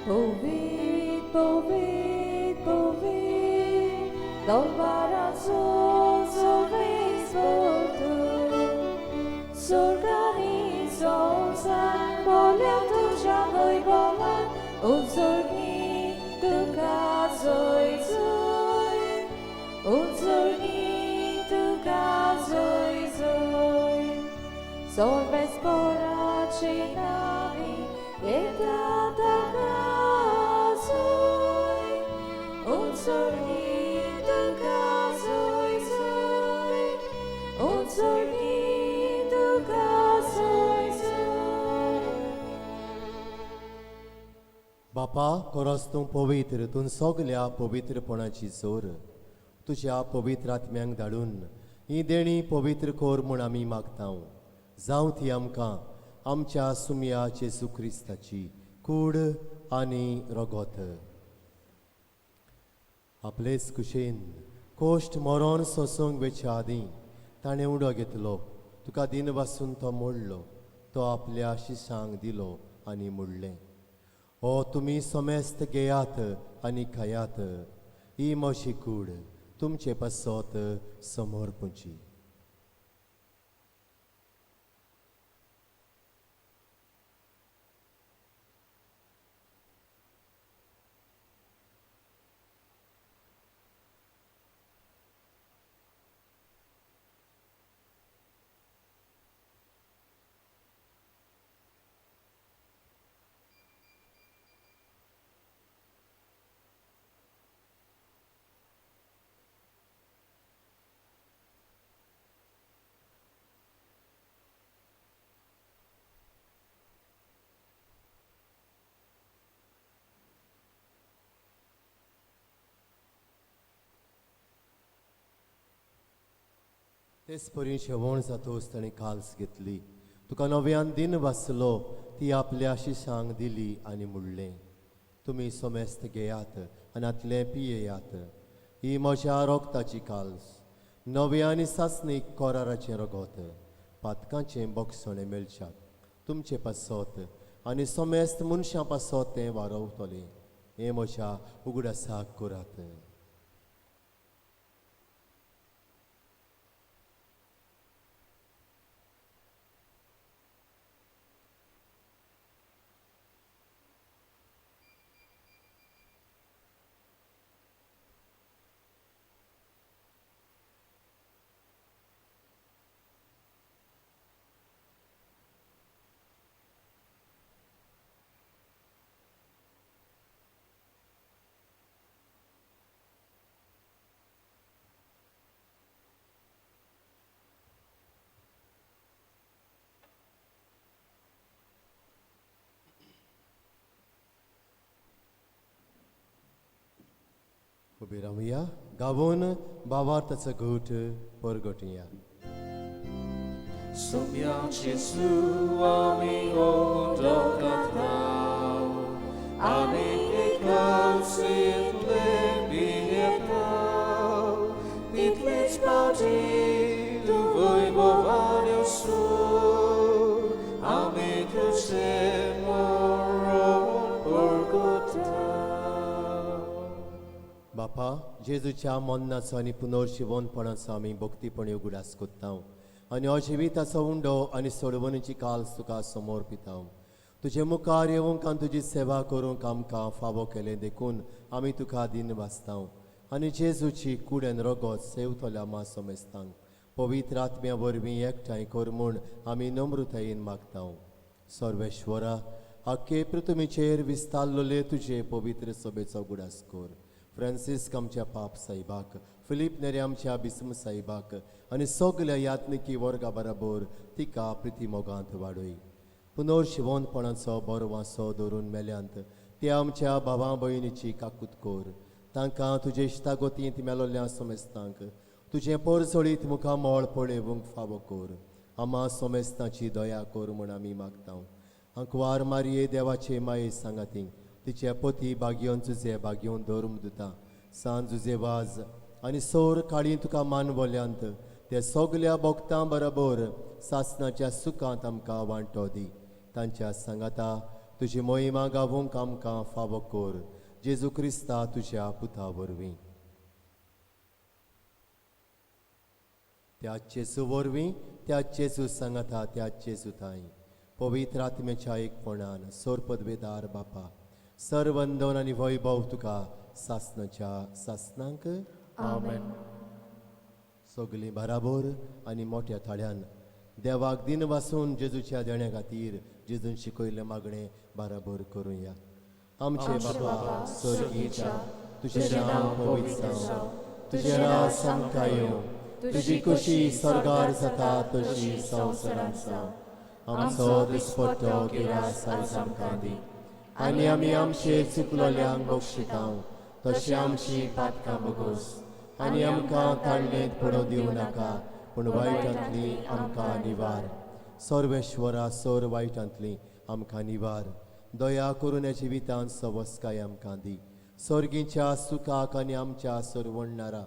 Speaker 1: Povit, povit, povit, Golbarazo sorvis उजळणी तुका जय जय उजळणी तुका जय जय सर्वेस्पराचे नावे येता ताका जय उजळणी तुका जय जय उजळणी तुका जय जय
Speaker 2: बापा खरोच तूं पवित्र तूं सगल्या पवित्रपणाची जोर तुज्या पवित्र आत्म्यांक धाडून ही देणी पवित्र कोर म्हूण आमी मागता जावं ती आमकां आमच्या सुमया जेजू क्रिस्ताची कूड आनी रगत आपलेच कुशेन कोश्ट मरोन सोसूंक वेच्या आदीं ताणें उडो घेतलो तुका दिन पासून तो मोडलो तो आपल्या शिशांक दिलो आनी मुडलें ओ तुमी समेस्त घेयात आनी खायात ही म्हशी कूड तुमचे पासत समोर पुंची तेच परी शेवण जातोच ताणें काल्स घेतली तुका नव्यान दिन वाचलो ती आपल्या शिशांक दिली आनी मुडलें तुमी समेस्त घेयात आनी आतले पियेयात ही म्हज्या रोगताची काल्स नव्या आनी सासणीक कोराराचें रगत पातकांचें बोगसणें मेलच्याक तुमचे पासत आनी समेस्त मनशां पासत तें वारवतलें हें म्हज्या उगडासाक करात उबी रावया गावून भावार्थाचो घोट परगटुया
Speaker 3: Sumiał Jezu, ami odokatał, ami wyklał sytle biletał, pitlecz bardziej do wojmowania słów, ami kluczem morową porgotał.
Speaker 2: बापा जेजूच्या मन्नाचो आनी पुनर्शिवनपणाचो आमी भक्तीपणी उगडास कोत्ता आनी अजिविताचो उंडो आनी सोडवणीची काल्स तुका समर्पिता तुजे मुखार येवंक आनी तुजी सेवा करूंक आमकां फावो केलें देखून आमी तुका दिन वाचता आनी जेजूची कुडेन रगत सेवतल्या मा समेस्तांक पवित्र आत्म्या वरवीं एकठांय कर म्हूण आमी नम्रतायेन मागता सर्वेश्वरा आख्खे पृथ्वीचेर विस्तारलोले तुजे पवित्र सभेचो उगडास कर फ्रांसिस्क आमच्या पाप साहिबाक फिलीप नेरे आमच्या बिस्म साहिबाक आनी सगल्या यात्निकी वर्गा बराबर तिका प्रिती मोगांत वाडय पुनर्शिवनपणाचो बरो वांसो दवरून मेल्यांत ते आमच्या भावां भयणीची काकूत कर तांकां तुजे इश्टागोतींत मेलोल्या समेस्तांक तुजें परसळीत मुखार मोळ पळेवंक फावो कर आमा समेस्तांची दया कर म्हूण आमी मागता अंकवार मारये देवाचे माये सांगाती तिचे पती भाग्योन तुजे भाग्योन धर्म दिता सांज तुजे वाज आनी सोर काळी तुका मानवल्यांत ते सगल्या भक्तां बरोबर सासणाच्या सुखांत आमकां वांटो दी तांच्या सांगाता तुजी मोहिमा गावूंक आमकां फावो कर जेजू क्रिस्ता तुज्या पुता वरवीं त्याच जेजू वरवीं त्याच जेजू सांगाता त्याच जेजू ताई पवित्र आत्म्याच्या एकपणान सोर पदवेदार बापा सर्वंदन आनी वैभव तुका सासणाच्या सासणांक
Speaker 1: आमेन.
Speaker 2: सगळीं बराबर आनी मोठ्या थाळ्यान देवाक दिन वासून जेजूच्या देण्या खातीर जेजून शिकयलें मागणें बराबर करुया. आमचे बापा स्वर्गीच्या, तुझें नांव पवित्र जावं, तुजें राज सामका येवं, तुजी कुशी स्वर्गार जाता तशी संवसारांत जावं. आमचो दिसपट्टो गिरास आयज आमकां दी, आनी आमी आमचेर चुकलोल्यांक बक्षितांव, तशें आमची पातकां बगोस, आनी आमकां ताळणेंत पडोवं दिवं नाका, पूण वायटांतली आमकां निवार. सर्वेश्वरा सर वायटांतली आमकां निवार. दया करून ह्या जिवितांत सवस्काय आमकां दी. सर्गीच्या सुखाक आनी आमच्या सरवणणारा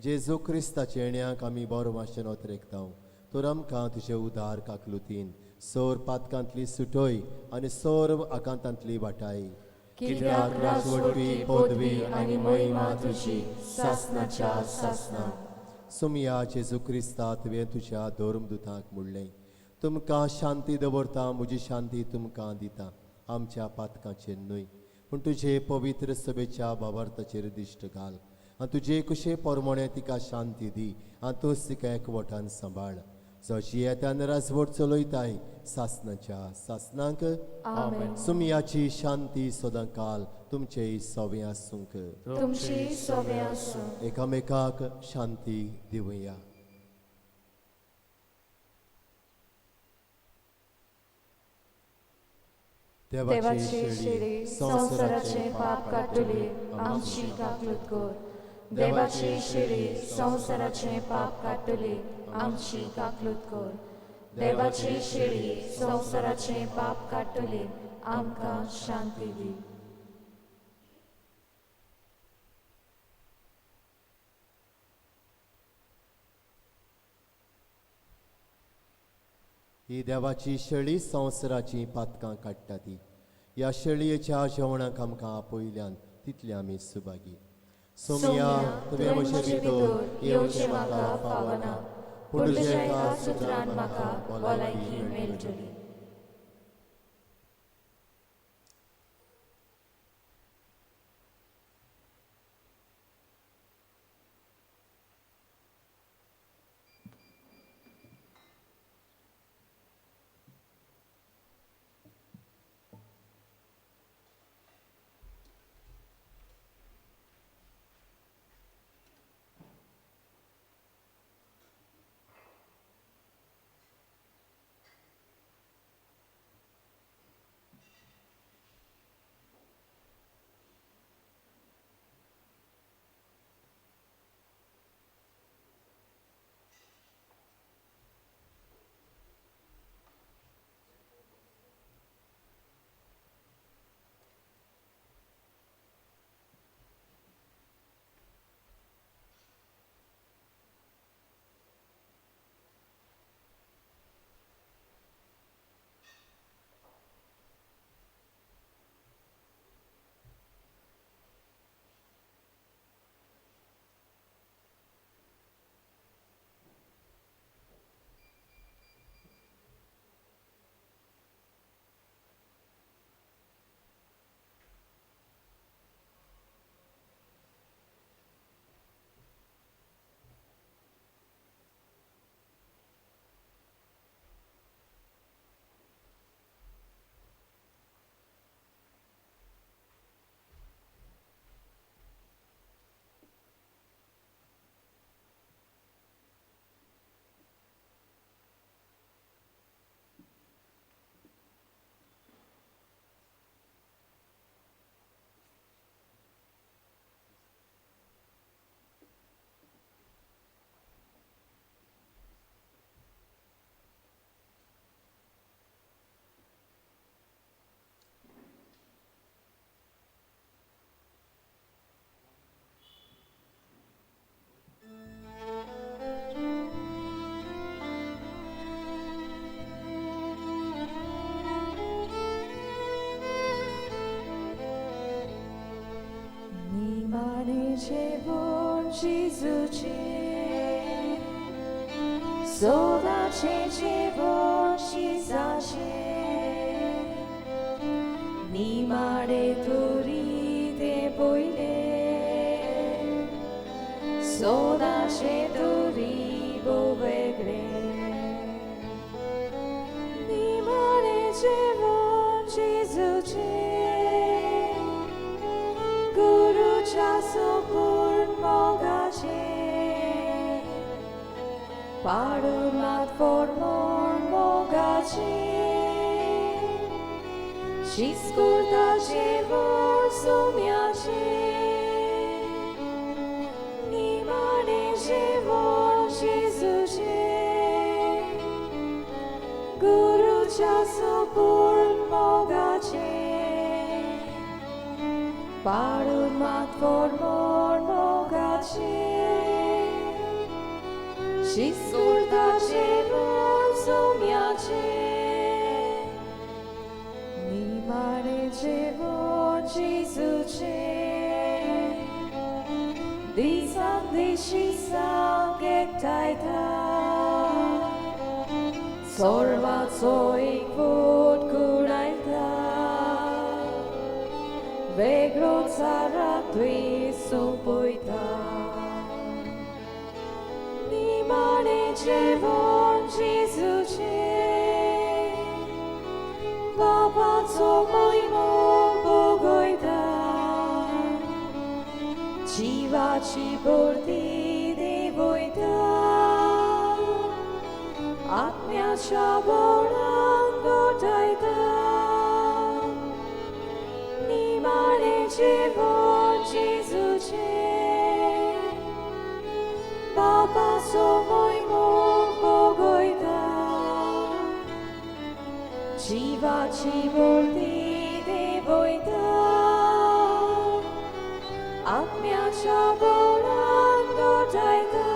Speaker 2: जेजू क्रिस्ताच्या येण्याक आमी बरो भाशेन ओतरेकतांव. तर आमकां तुजे उदार काकलुतीन सर पातकांतली सुटय आनी सर्व आकांतांतली वाटाय.
Speaker 1: कित्याक राजवटी पदवी आनी महिमा तुजी सासणाच्या सासणां.
Speaker 2: सुमया जेजू क्रिस्ता तुवें तुज्या धर्मदुतांक म्हणलें, तुमकां शांती दवरता, म्हजी शांती तुमकां दिता. आमच्या पातकांचेर न्हय, पूण तुजे पवित्र सभेच्या भावार्थाचेर दिश्ट घाल. आनी तुजे कुशे पोरमोणे तिका शांती दी, आनी तूंच तिका एकवटान सांबाळ. जशी येत्यान राजवट चलयताय सासणाच्या सासणांक
Speaker 1: आमेन.
Speaker 2: सुमयाची शांती सदां काल तुमचे सवे आसूंक.
Speaker 1: तुमची सोबे आसूं.
Speaker 2: एकामेकाक शांती दिवया.
Speaker 1: देवाची शिडी संवसाराचे पाप काडटली आमची काकलूत कर. देवाची शिडी संवसाराचे पाप काडटली आमची काकलूत कर. देवाची शिडी संवसाराचे पाप काडटली आमकां शांती दी.
Speaker 2: ही देवाची शेळी संवसाराची पातकां काडटा ती. ह्या शेळयेच्या जेवणाक आमकां आपयल्यान तितले आमी सुभागी. सोमया तुवें म्हजे भितर येवचें म्हाका फावना, पूण तुज्या एका सुत्रान म्हाका भलायकी मेळटली.
Speaker 1: Jeevon Jezuche, Sodache Jeevon Shizache, Nimare tu सोम्याचे दोरी वेगळे निमाणे जेवण जेजूचे गुरुच्या संपूर्ण मोगाचे पाडून मात फॉर्मोन मोगाचे शिस्कुर्ताचे वर सोम्याचे निमाणे जेवण जेजूचे गुरुच्या संपूर्ण मोगाचे पाडून मात फॉर्मोन मोगाचे शिस्कुर्ताचे वर सोम्याचे निमाणे जेवण जेजूचे दिसान दिशी सांग एकठांयता सर्वांचो एकवट कुडायता वेगळो चाराक द्वेष सोंपयता निमाणे जेवण जेजूचे बापाचो महिमो भोगयता जिवाची भरती देवयता आत्म्याच्या बोडान गोठायता निमाणे जेवण जेजूचे बापाचो महिमो भोगयता जिवाची भरती देवयता आत्म्याच्या बोडान गोठायता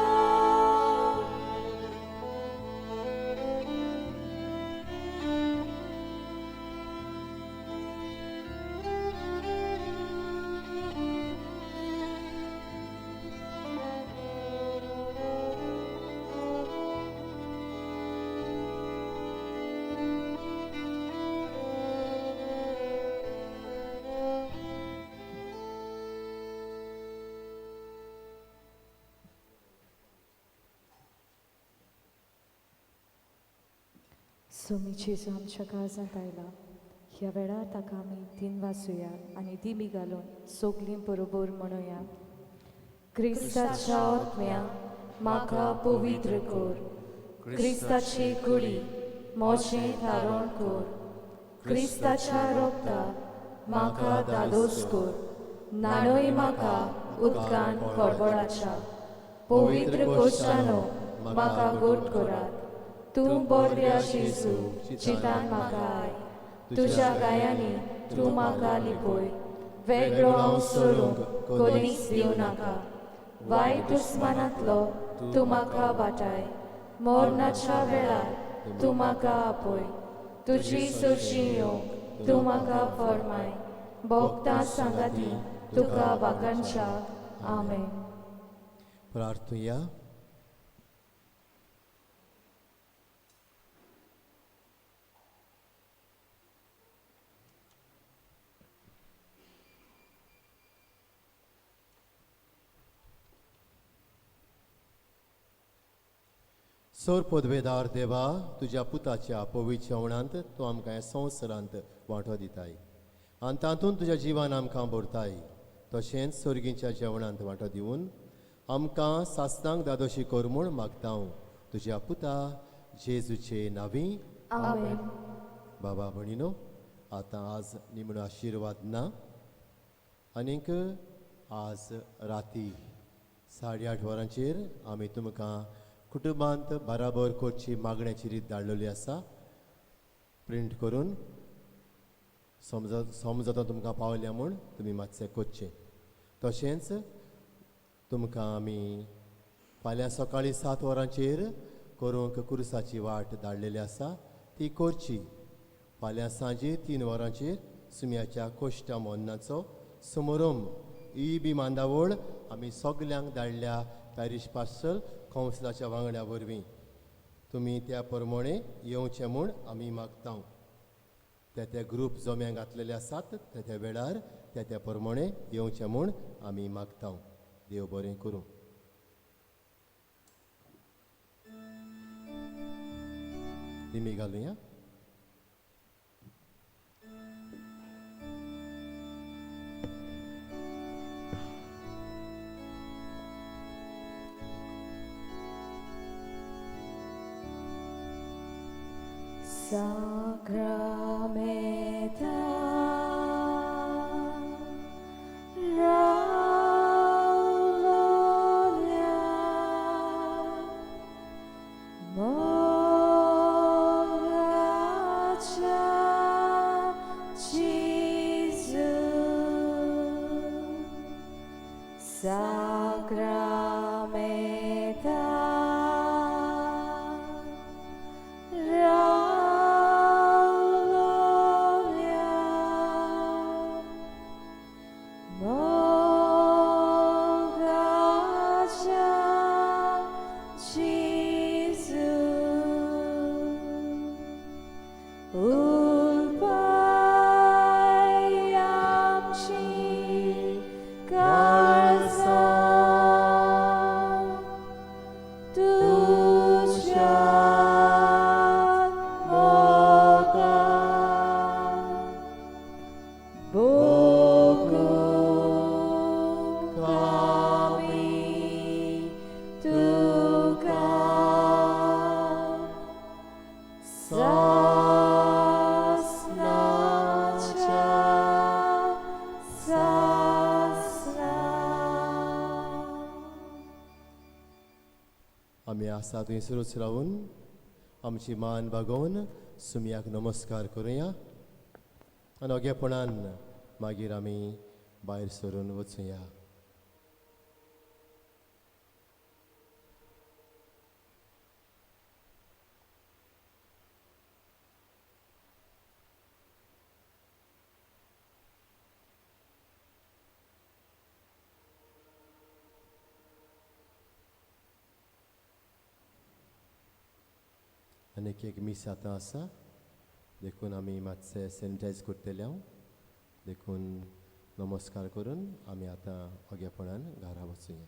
Speaker 6: सोमी जेजू आमच्या काळजांत आयला ह्या वेळार ताका आमी दिन वाचुया आनी दिमी घालून सोगलीं बरोबर म्हणुया.
Speaker 1: क्रिस्ताच्या आत्म्या म्हाका पवित्र कर, क्रिस्ताची कुडी मोचें धारण कर, क्रिस्ताच्या रोगता म्हाका धादोस कर, नाणय म्हाका उदकान कडबडाच्या, पवित्र कोश्टानो म्हाका गोट करात. तूं बऱ्या जेजू चितान म्हाका आय, तुज्या गायांनी तूं म्हाका लिपय. वेगळो हांव सोडूंक कोणीच दिवं नाका, वायट दुस्मानांतलो तूं म्हाका वाटाय. मरणाच्या वेळार तूं म्हाका आपय, तुजी सोशी येवंक तूं म्हाका फरमाय. भोगता सांगाती तुका वागणच्या. आमेन.
Speaker 2: प्रार्थुया. सर पदवेदार देवा, तुज्या पुताच्या पवित्र जेवणांत तूं आमकां ह्या संवसारांत वांटो दिताय आनी तातूंत तुज्या जिवान आमकां भरताय. तशेंच सर्गीच्या जेवणांत वांटो दिवन आमकां सासणांक दादोशी कर म्हूण मागता हांव तुज्या पुता जेजूचे नांवी.
Speaker 1: आमेन.
Speaker 2: बाबा भणिनो, आतां आज निमणो आशिर्वाद ना आनीक आज राती 8:30 वरांचेर आमी तुमकां कुटुंबांत बराबर करची मागण्याची रीत धाडलेली आसा. प्रिंट करून समजता तुमकां पावल्या म्हूण तुमी मातशें करचें. तशेंच तुमकां आमी फाल्यां सकाळीं 7 वरांचेर करूंक कुर्साची वाट धाडलेली आसा, ती करची. फाल्यां सांजे 3 वरांचेर सुम्याच्या कोश्टा मोन्नाचो समारंभ ही बी मांदावळ आमी सगल्यांक धाडल्या पॅरिश पास्टल कावन्सिलाच्या वांगड्या वरवीं. तुमी त्या प्रमाणे येवचें म्हूण आमी मागता. ते ग्रूप जम्या घातलेले आसात, त्या वेळार त्या प्रमाणे येवचें म्हूण आमी मागता. देव बरें करूं. दिमी घालुया.
Speaker 1: Sacramenta Raulonia Mogacha Jesus Sacramenta
Speaker 2: आमी आसा थंयसरूच रावून आमची मान बागोवन सुमयाक नमस्कार करुया आनी ओगेपणान मागीर आमी भायर सरून वचुया. आनी एक मीस आतां आसा देखून आमी मातशे सॅनिटायज करतले हांव देखून नमस्कार करून आमी आतां ओगेपणान घरा वचुया.